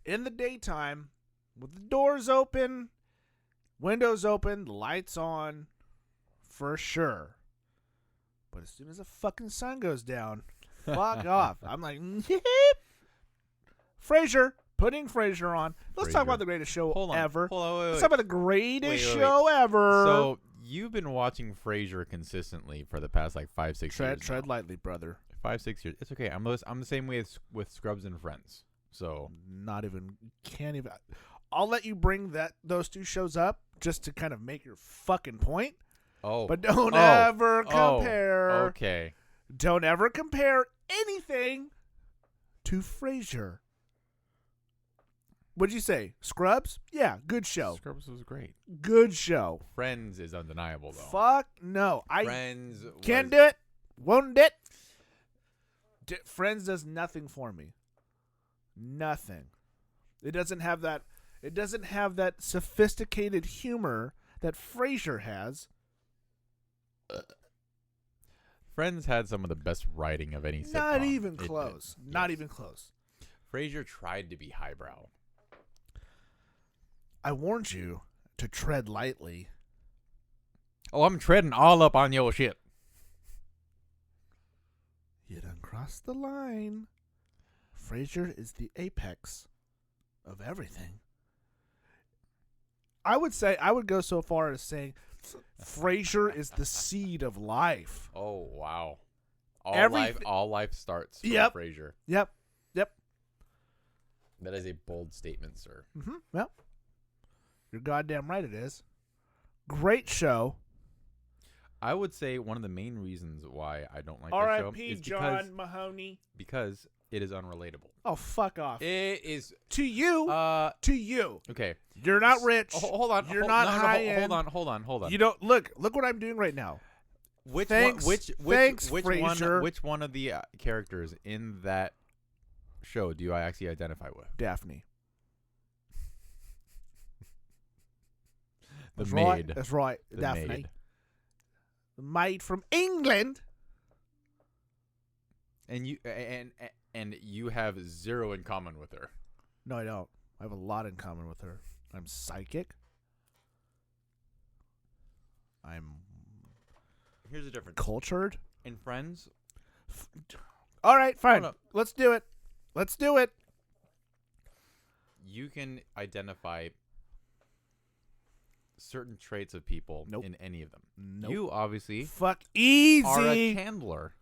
in the daytime with the doors open, windows open, lights on, for sure. But as soon as the fucking sun goes down, fuck off. I'm like, Frasier. Putting Frasier on. Let's talk about the greatest show ever. Let's talk about the greatest show ever. So you've been watching Frasier consistently for the past like 5-6 years. Tread lightly, brother. 5-6 years. It's okay. I'm the same way with Scrubs and Friends. So can't even. I'll let you bring those two shows up just to kind of make your fucking point. Oh, but don't ever compare. Okay. Don't ever compare anything to Frasier. What'd you say? Scrubs? Yeah, good show. Scrubs was great. Good show. Friends is undeniable, though. Fuck no. Friends can't do it. Won't it. Friends does nothing for me. Nothing. It doesn't have that. It doesn't have that sophisticated humor that Frasier has. Friends had some of the best writing of any sitcom. Not even close. Not even close. Frasier tried to be highbrow. I warned you to tread lightly. Oh, I'm treading all up on your shit. You done crossed the line. Frasier is the apex of everything. I would go so far as saying Frasier is the seed of life. Oh, wow. All life starts from Yep. Frasier. Yep. That is a bold statement, sir. Mm-hmm. Well, you're goddamn right it is. Great show. I would say one of the main reasons why I don't like that show R.I.P. is John Mahoney. because it is unrelatable. Oh, fuck off. It is. To you. To you. Okay. You're not rich. Hold on. You're not high end. Hold on. You don't look what I'm doing right now. Thanks, Frasier. which one of the characters in that show do I actually identify with? Daphne. The That's maid. Right. That's right. The Daphne. maid. The maid from England. And you have zero in common with her. No, I don't. I have a lot in common with her. I'm psychic. Here's the difference. Cultured. In Friends, All right, fine. Hold up. Let's do it. Let's do it. you can identify certain traits of people Nope. in any of them. Nope. You obviously Fuck easy. are a Chandler.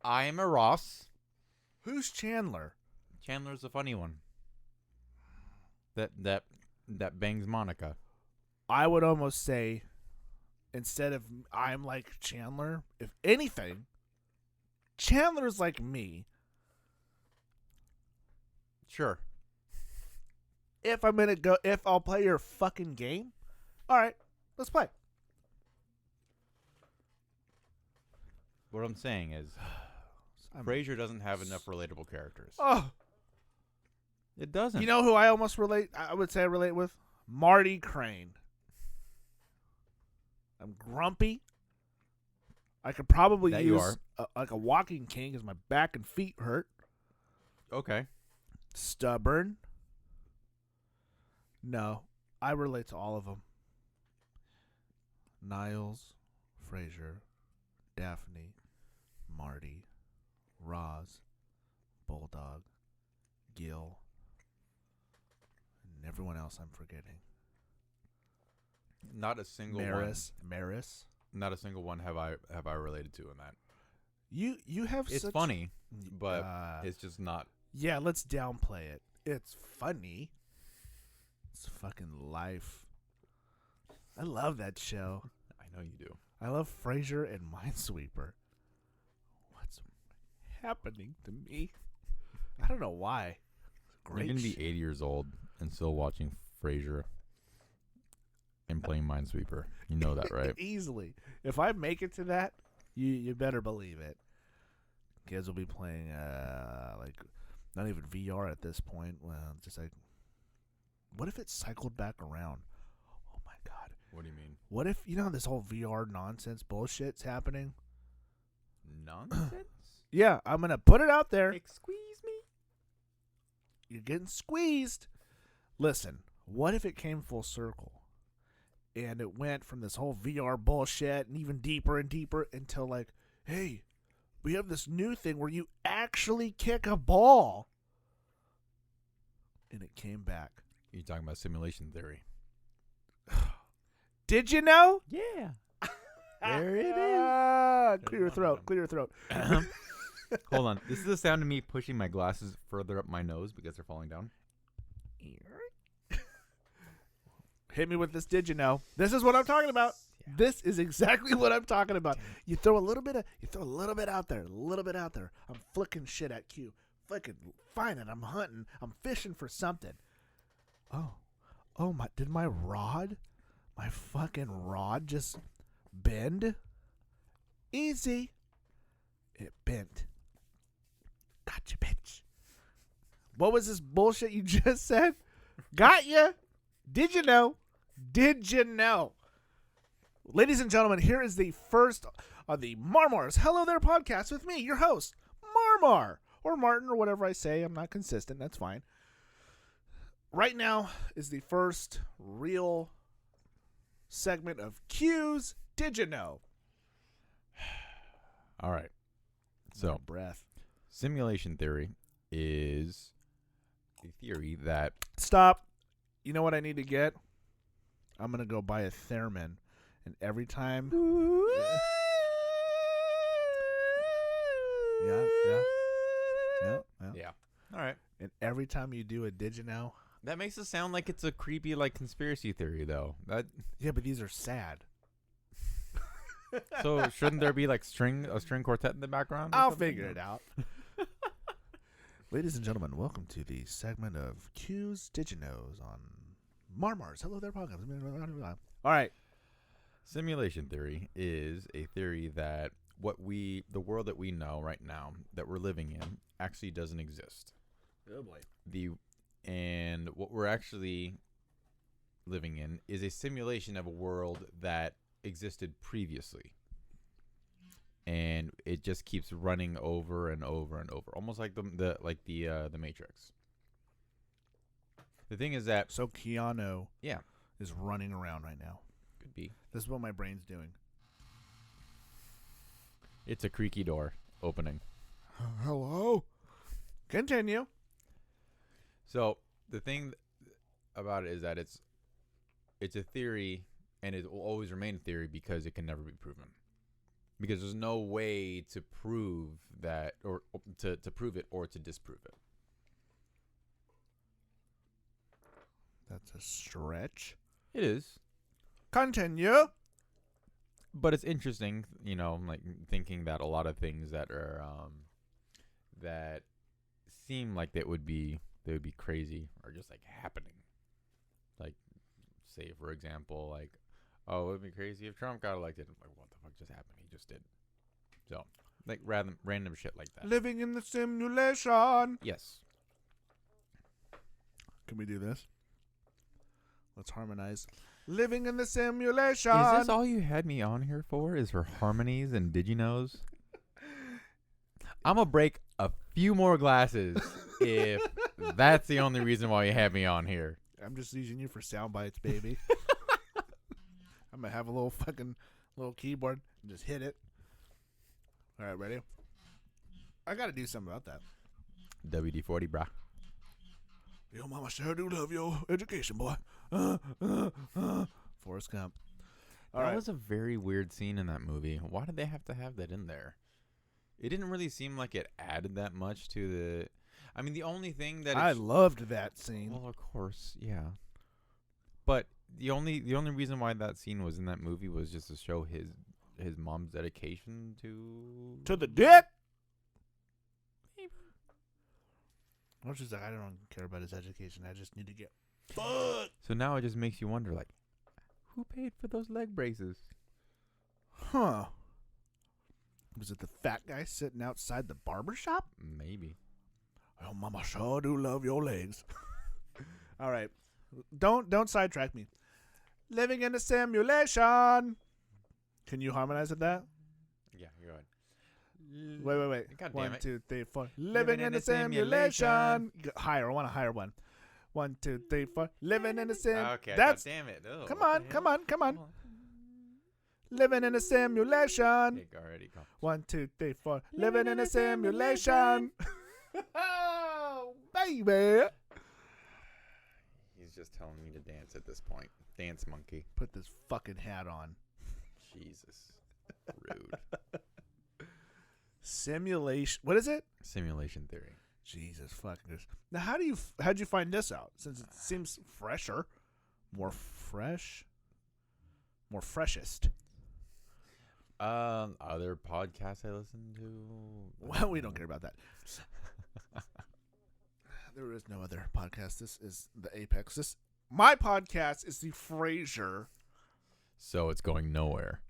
I am a Ross. Who's Chandler? Chandler's the funny one. That bangs Monica. I would almost say, instead of I'm like Chandler, if anything, Chandler's like me. Sure. If I'll play your fucking game, all right, let's play. What I'm saying is, Frasier doesn't have enough relatable characters. Oh, It doesn't. you know who I almost relate? I would say I relate with Marty Crane. I'm grumpy. I could probably That you use like a walking cane because my back and feet hurt. Okay. Stubborn. No, I relate to all of them. Niles, Frasier, Daphne, Marty, Roz, Bulldog, Gil, and everyone else I'm forgetting. Not a single Maris. one. Not a single one have I related to in that. You have It's such, funny, but it's just not. yeah, let's downplay it. It's funny. It's fucking life. I love that show. I know you do. I love Frasier and Minesweeper. What's happening to me? I don't know why. Great You're gonna be shit. 80 years old and still watching Frasier and playing Minesweeper. You know that, right? Easily. If I make it to that, you better believe it. Kids will be playing like not even VR at this point. Well, just like, what if it cycled back around? Oh my god. What do you mean? What if this whole VR nonsense bullshit's happening? Nonsense? Yeah, I'm gonna put it out there. Squeeze me. You're getting squeezed. Listen, what if it came full circle? And it went from this whole VR bullshit and even deeper and deeper until like, hey, we have this new thing where you actually kick a ball. And it came back. You're talking about simulation theory. Did you know? Yeah. There it is. Clear your throat. Clear your throat. Hold on. This is the sound of me pushing my glasses further up my nose because they're falling down. Hit me with this. Did you know? This is what I'm talking about. Yeah. This is exactly what I'm talking about. You throw a little bit out there, I'm flicking shit at Q. Flicking, finding, I'm hunting, I'm fishing for something. Oh my! Did my fucking rod just bend? Easy. It bent. Gotcha, bitch. What was this bullshit you just said? Got ya. Did you know? Did you know? Ladies and gentlemen, here is the first of the Marmar's Hello There podcast with me, your host, Marmar. Or Martin, or whatever I say. I'm not consistent. That's fine. Right now is the first real segment of Q's Did You Know? All right. So, breath. simulation theory is the theory that Stop. You know what I need to get? I'm going to go buy a theremin. And every time... Yeah. Yeah. Yeah. All right. And every time you do a did you know? That makes it sound like it's a creepy like conspiracy theory though. That Yeah, but these are sad. so shouldn't there be like a string quartet in the background? I'll figure it out. Ladies and gentlemen, welcome to the segment of Q's Did You Knows on Marmar's Hello There podcast. All right. Simulation theory is a theory that the world that we know right now that we're living in actually doesn't exist. Oh boy. And what we're actually living in is a simulation of a world that existed previously. And it just keeps running over and over and over, almost like the Matrix. The thing is that So Keanu yeah, is running around right now. could be. This is what my brain's doing. It's a creaky door opening. Hello? Continue. So the thing about it is that it's a theory, and it will always remain a theory because it can never be proven. Because there's no way to prove that, or to prove it or to disprove it. That's a stretch. It is. Continue. But it's interesting, like thinking that a lot of things that are that seem like they would be crazy are just like happening. Like, say for example, like, oh, it would be crazy if Trump got elected. I'm like, what the fuck just happened? He just did. So, like random shit like that. Living in the simulation. Yes. Can we do this? Let's harmonize. Living in the simulation. Is this all you had me on here for? Is for harmonies and did you knows? I'm gonna break a few more glasses if that's the only reason why you have me on here. I'm just using you for sound bites, baby. I'm gonna have a little keyboard and just hit it. All right, ready? I gotta do something about that. WD-40, brah. Yo, mama, sure do love your education, boy. Forrest Gump. That was a very weird scene in that movie. Why did they have to have that in there? It didn't really seem like it added that much to the... I mean, the only thing that... I loved that scene. Well, of course, yeah. But the only reason why that scene was in that movie was just to show his mom's dedication to the dick? Well, she's like, I don't care about his education. I just need to get fucked. So now it just makes you wonder, like, who paid for those leg braces? Huh. Was it the fat guy sitting outside the barber shop? Maybe. Oh, mama sure do love your legs. All right. Don't sidetrack me. Living in a simulation. Can you harmonize with that? Yeah, go ahead. Wait. God damn 1, it. 2, 3, 4. Living in a simulation. Higher. I want a higher one. 1, 2, 3, 4. Living in a sim. Okay, That's. God damn it. Oh, Come on. Living in a simulation. Already come. 1, 2, 3, 4. Living in a simulation. Oh, baby. He's just telling me to dance at this point. Dance monkey. Put this fucking hat on. Jesus. Rude. Simulation. What is it? Simulation theory. Jesus fucking this. Now, how'd you find this out? Since it seems fresher, more freshest. Other podcasts I listen to. Well, we don't care about that. There is no other podcast. This is the apex. My podcast is the Frasier. So it's going nowhere.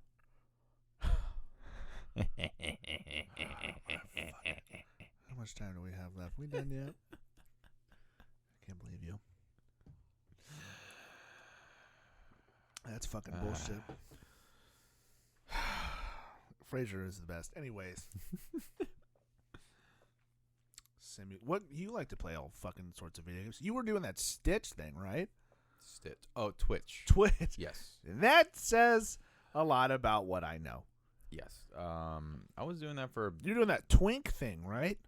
How much time do we have left? We done yet? I can't believe you. That's fucking bullshit. Frasier is the best. Anyways. What you like to play all fucking sorts of video games. You were doing that Stitch thing, right? Stitch. Oh, Twitch. Twitch. Yes. That says a lot about what I know. Yes. I was doing that for... You're doing that twink thing, right?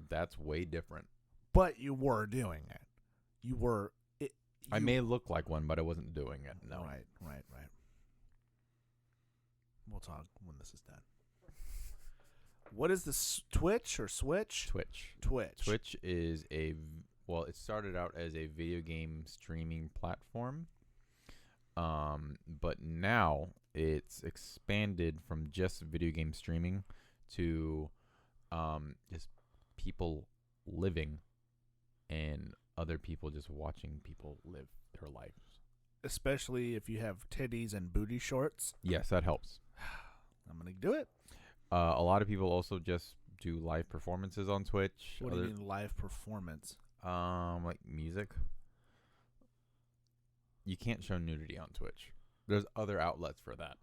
That's way different. But you were doing it. You were... I may look like one, but I wasn't doing it. No. Right. We'll talk when this is done. What is this? Twitch or Switch? Twitch. Twitch. Is it started out as a video game streaming platform. But now it's expanded from just video game streaming to just people living and other people just watching people live their lives. Especially if you have titties and booty shorts. Yes, that helps. I'm going to do it. A lot of people also just do live performances on Twitch. What do you mean live performance? Like music. You can't show nudity on Twitch. There's other outlets for that.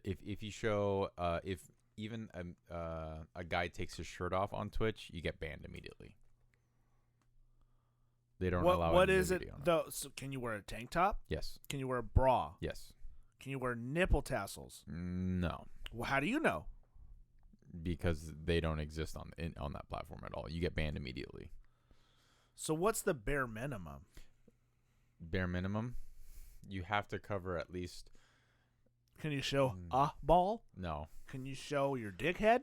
If you show if even a guy takes his shirt off on Twitch, you get banned immediately. They don't allow. What is it though? So can you wear a tank top? Yes. Can you wear a bra? Yes. Can you wear nipple tassels? No. Well, how do you know? Because they don't exist on that platform at all. You get banned immediately. So what's the bare minimum? Bare minimum, you have to cover at least. Can you show a ball? No. Can you show your dickhead?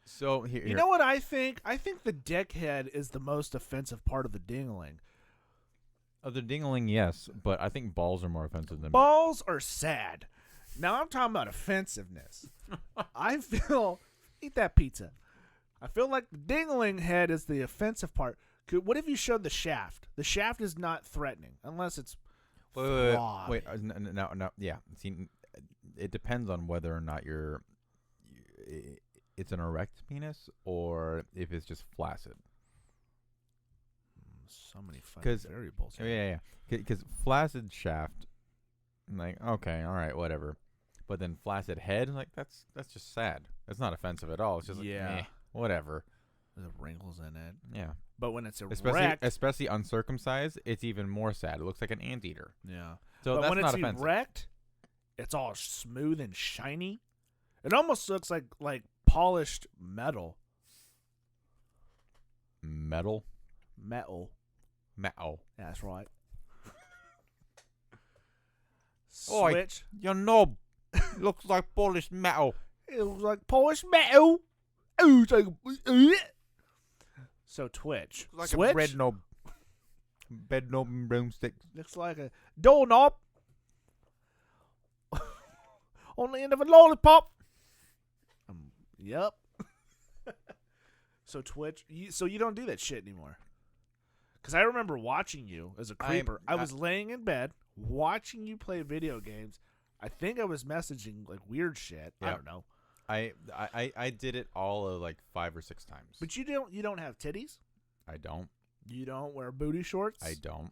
So here, you know what I think? I think the dickhead is the most offensive part of the dingling. Of the dingling, yes, but I think balls are more offensive than balls are sad. Now I'm talking about offensiveness. I feel eat that pizza. I feel like the dingling head is the offensive part. What if you showed the shaft? The shaft is not threatening unless it's wait. No. Yeah. See, it depends on whether or not it's an erect penis or if it's just flaccid. So many fucking variables here. Yeah. Because flaccid shaft, like, okay, all right, whatever. But then flaccid head, like, that's just sad. That's not offensive at all. It's just like, whatever. There's wrinkles in it. Yeah. But when it's erect, especially uncircumcised, it's even more sad. It looks like an anteater. Yeah. So but that's when not it's offensive. erect, it's all smooth and shiny. It almost looks like polished metal. Metal. Yeah, that's right. Switch. Your knob looks like polished metal. It looks like polished metal. Oh, it's like so Twitch. Like Switch? a red knob. Bed knob and broomsticks. Looks like a doorknob on the end of a lollipop. Yep. So Twitch. So you don't do that shit anymore. Because I remember watching you as a creeper. I was laying in bed watching you play video games. I think I was messaging like weird shit. Yep. I don't know. I did it all of like 5 or 6 times. But you don't have titties? I don't. You don't wear booty shorts? I don't.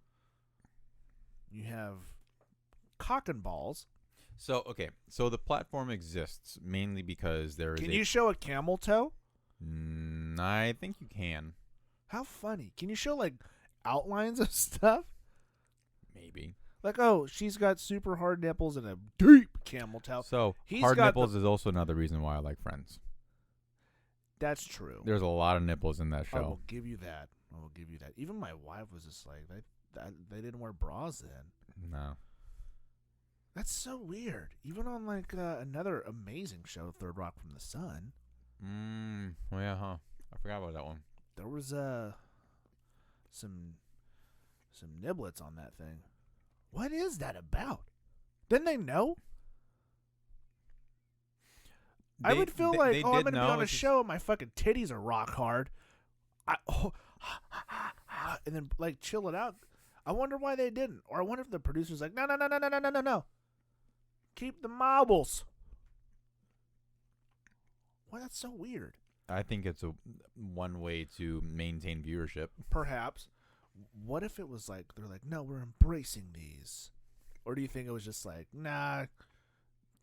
You have cock and balls. So the platform exists mainly because there is. Can you show a camel toe? I think you can. How funny. Can you show like outlines of stuff? Maybe. Like, oh, she's got super hard nipples and a deep camel toe. So hard nipples is also another reason why I like Friends. That's true. There's a lot of nipples in that show. I will give you that. Even my wife was just like, they didn't wear bras then. No. That's so weird. Even on like another amazing show, Third Rock from the Sun. Well, yeah, huh? I forgot about that one. There was some niblets on that thing. What is that about? Didn't they know? I would feel I'm going to be on a show and my fucking titties are rock hard. And then like chill it out. I wonder why they didn't. Or I wonder if the producer's like, no. Keep the marbles. Why, that's so weird. I think it's one way to maintain viewership. Perhaps. What if it was like, they're like, no, we're embracing these? Or do you think it was just like, nah,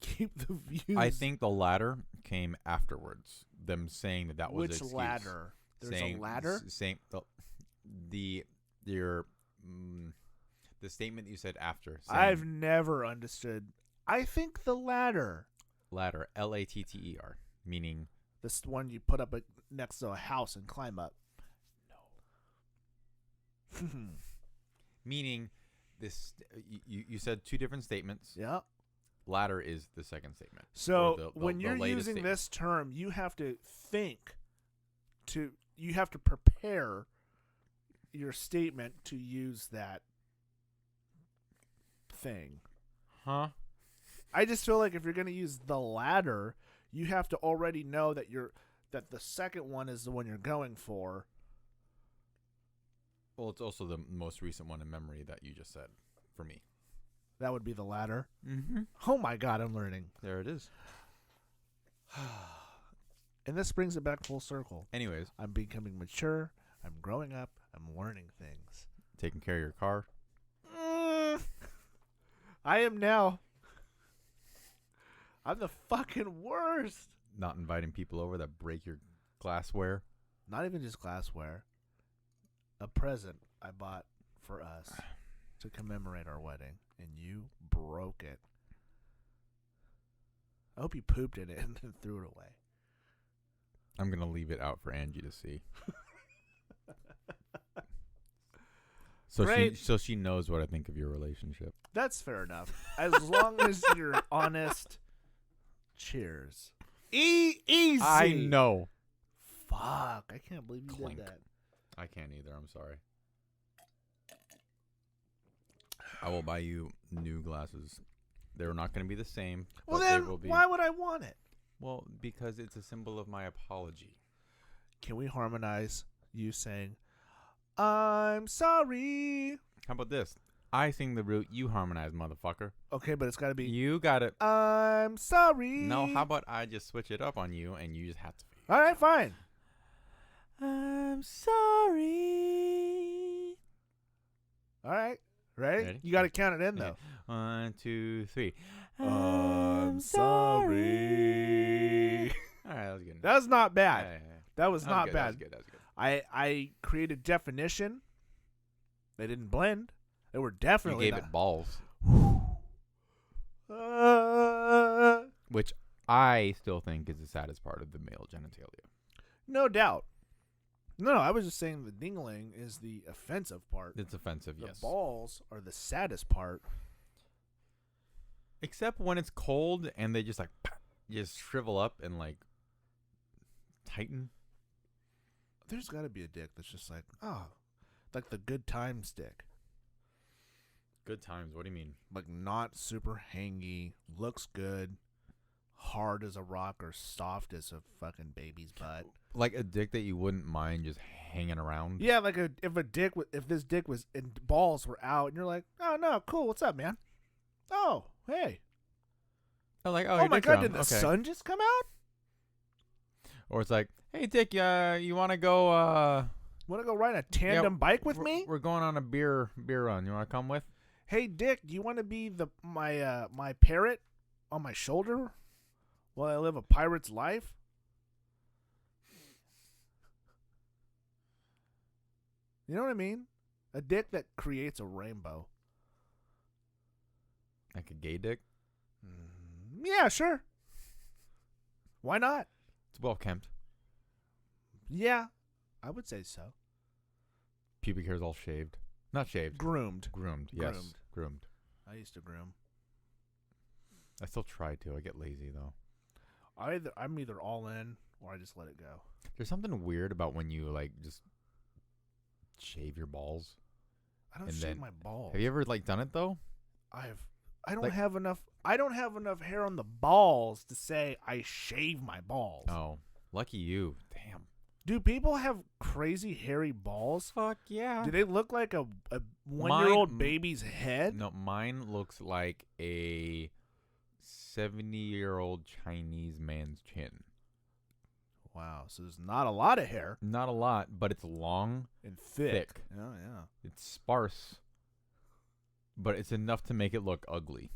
keep the views? I think the latter came afterwards. Them saying that was Which excuse. ladder? There's a ladder? The statement you said after. I've never understood. I think the ladder. Ladder, Latter, meaning this one you put up next to a house and climb up. Meaning, this you said 2 different statements. Yeah. Ladder is the second statement. So when the you're latest using statement. this term, you have to you have to prepare your statement to use that thing. Huh? I just feel like if you're going to use the ladder, you have to already know that that the second one is the one you're going for. Well, it's also the most recent one in memory that you just said for me. That would be the ladder. Mm-hmm. Oh my God, I'm learning. There it is. And this brings it back full circle. Anyways, I'm becoming mature. I'm growing up. I'm learning things. taking care of your car. I am now. I'm the fucking worst. Not inviting people over that break your glassware. Not even just glassware. A present I bought for us to commemorate our wedding, and you broke it. I hope you pooped in it and then threw it away. I'm going to leave it out for Angie to see. So she knows what I think of your relationship. That's fair enough. As long as you're honest. Cheers. Easy. I know. Fuck. I can't believe you Clink. did that. I can't either. I'm sorry. I will buy you new glasses. They're not going to be the same. Well, but then they will be. why would I want it? Well, because it's a symbol of my apology. Can we harmonize you saying, I'm sorry? How about this? I sing the root, you harmonize, motherfucker. Okay, but it's got to be, You got it. I'm sorry. No, how about I just switch it up on you and you just have to. All right, fine. I'm sorry. All right. Ready? Ready? You got to count it in, though. Okay. 1, 2, 3. I'm sorry. All right, that was good. That was not bad. Yeah. That was That not good, bad. That was good. That was good. I created definition. They didn't blend. They were You definitely gave it balls, Uh, which I still think is the saddest part of the male genitalia. no doubt. No, I was just saying the dingling is the offensive part. It's offensive, The yes. balls are the saddest part. Except when it's cold and they just like just shrivel up and like tighten. There's got to be a dick that's just like, oh, like the good times dick. Good times. What do you mean? Like not super hangy, looks good, hard as a rock or soft as a fucking baby's butt. Like a dick that you wouldn't mind just hanging around. Yeah, like if this dick was and balls were out and you're like, oh no, cool, what's up, man? Oh, hey. Oh, like Oh your my dick's god, out. did the Okay. sun just come out? Or it's like, hey Dick, you want to go? Want to go ride a tandem bike with me? We're going on a beer run. You want to come with? Hey Dick, do you want to be my parrot on my shoulder while I live a pirate's life? You know what I mean? A dick that creates a rainbow. Like a gay dick? Yeah, sure. Why not? It's well kempt. Yeah, I would say so. Pubic hair's all shaved. Not shaved. Groomed. Groomed. Yes. Groomed. I used to groom. I still try to. I get lazy though. I'm either all in or I just let it go. There's something weird about when you like just shave your balls. I don't And shave then- my balls. Have you ever like done it though? I don't Like- have enough. I don't have enough hair on the balls to say I shave my balls. Oh, lucky you. Damn. Do people have crazy hairy balls? Fuck yeah. Do they look like a 1-year-old Mine- baby's head? No, mine looks like a 70-year-old Chinese man's chin. Wow. So there's not a lot of hair Not a lot, but it's long. and thick. Thick. Oh yeah. It's sparse, but it's enough to make it look ugly.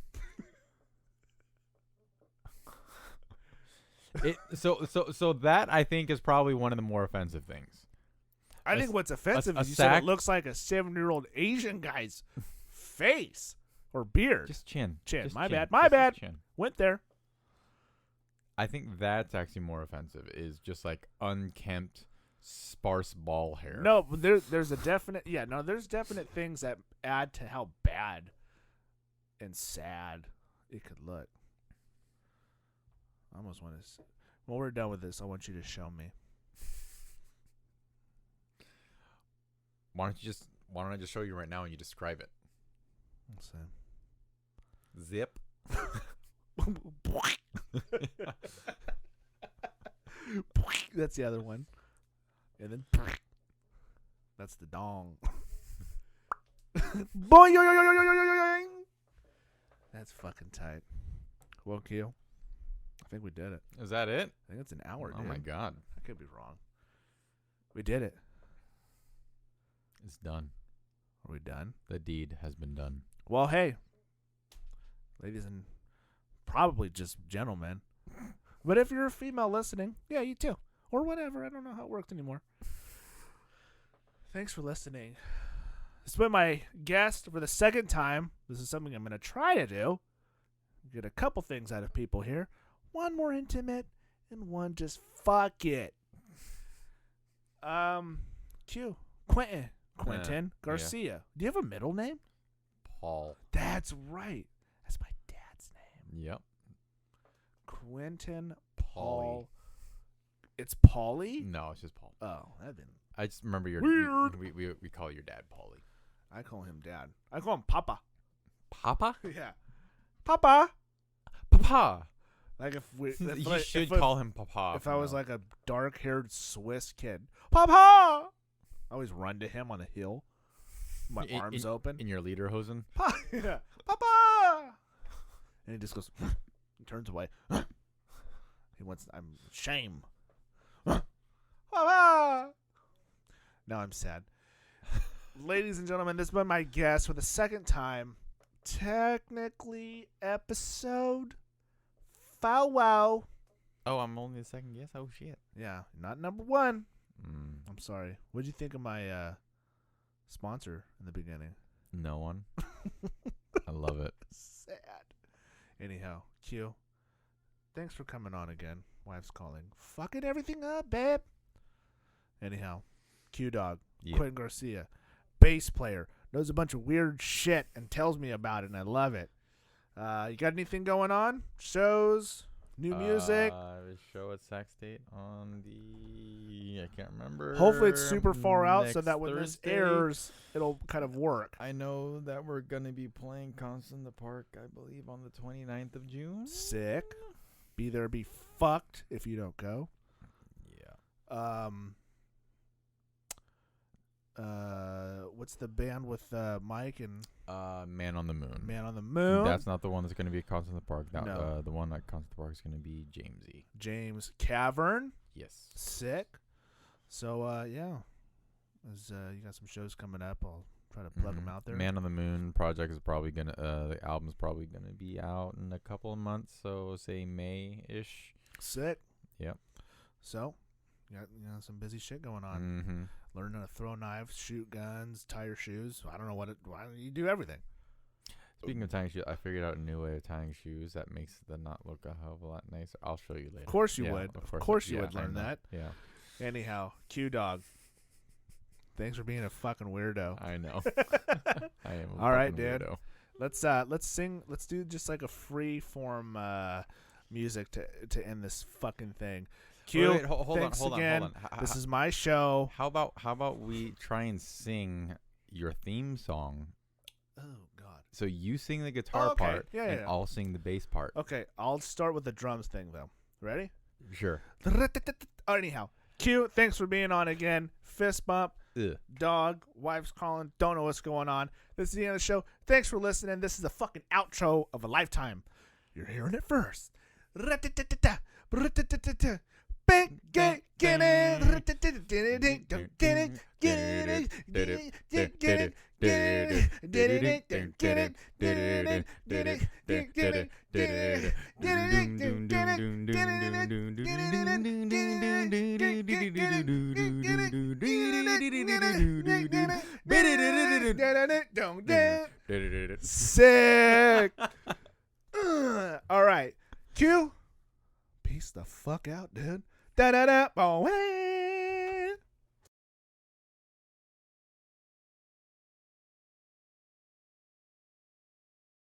So that I think is probably one of the more offensive things. I think what's offensive a is you said sack- it looks like a 7-year-old Asian guy's face or beard. Just chin. Chin. Just My chin. bad. My Just his bad. chin. Went there. I think that's actually more offensive. Is just like unkempt, sparse ball hair. No, but there's a definite there's things that add to how bad and sad it could look. I almost want to. When we're done with this, I want you to show me. Why don't I just show you right now and you describe it? Let's see. Zip. That's the other one. And then that's the dong. Boing. That's fucking tight. Well, Q, I think we did it. Is that it? I think it's an hour, Oh dude. my God. I could be wrong. We did it. It's done. Are we done? The deed has been done. Well, hey, ladies and probably just gentlemen. But if you're a female listening, yeah, you too. Or whatever. I don't know how it works anymore. Thanks for listening. It's been my guest for the second time. This is something I'm going to try to do. Get a couple things out of people here. One more intimate and one just fuck it. Quentin Garcia. Yeah. Do you have a middle name? Paul. That's right. That's my dad's name. Yep. Quentin Pauly. It's Pauly? No, it's just Paul. Oh, that didn't. I just remember your Weird. We call your dad Pauly. I call him Dad. I call him Papa. Papa? Yeah. Papa. Papa. Like if we You should call him Papa. If I was like a dark-haired Swiss kid. Papa. I always run to him on the hill. My arms open. In your lederhosen. Yeah. Papa. And he just goes and turns away. He wants shame. Papa. Now I'm sad. Ladies and gentlemen, this has been my guest for the second time. Technically, episode 5. Oh, I'm only the second guess? Oh, shit. Yeah, not number 1. I'm sorry. What did you think of my sponsor in the beginning? No one. I love it. Sad. Anyhow, Q, thanks for coming on again. Wife's calling. Fucking everything up, babe. Anyhow, Q Dog, Yeah. Quentin Garcia, bass player, knows a bunch of weird shit and tells me about it, and I love it. You got anything going on? Shows? New music? The show at Sac State on the... I can't remember. Hopefully it's super far out so next that when this Thursday. airs, it'll kind of work. I know that we're going to be playing Constant the Park, I believe, on the 29th of June. Sick. Be there, be fucked if you don't go. Yeah. What's the band with Mike and Man on the Moon. Man on the Moon? That's not the one that's going to be at Constant the Park. That, No. The one at Constant the Park is going to be Jamesy. James Cavern. Yes. Sick. So, yeah. You got some shows coming up. I'll try to plug them out there. Man on the Moon project is probably going to... the album's probably going to be out in a couple of months, so say May-ish. Sick. Yep. So, you got some busy shit going on. Mm-hmm. Learning how to throw knives, shoot guns, tie your shoes. I don't know why you do everything. Speaking of tying shoes, I figured out a new way of tying shoes that makes the knot look a hell of a lot nicer. I'll show you later. Of course you Yeah, would. Of course you yeah, would learn I know. that. Yeah. Anyhow, Q Dog. Thanks for being a fucking weirdo. I know. I am. All right, fucking dude. weirdo. Let's sing. Let's do just like a free form music to end this fucking thing. Q, Wait, hold thanks on. again. This is my show. How about we try and sing your theme song? Oh God. So you sing the guitar Okay. part, Yeah, and yeah. I'll sing the bass part. Okay, I'll start with the drums thing though. Ready? Sure. Anyhow, Q, thanks for being on again. Fist bump. Ugh. Dog, wife's calling. Don't know what's going on. This is the end of the show. Thanks for listening. This is the fucking outro of a lifetime. You're hearing it first. Sick. All right. Q. Peace the fuck out, dude. Da da da.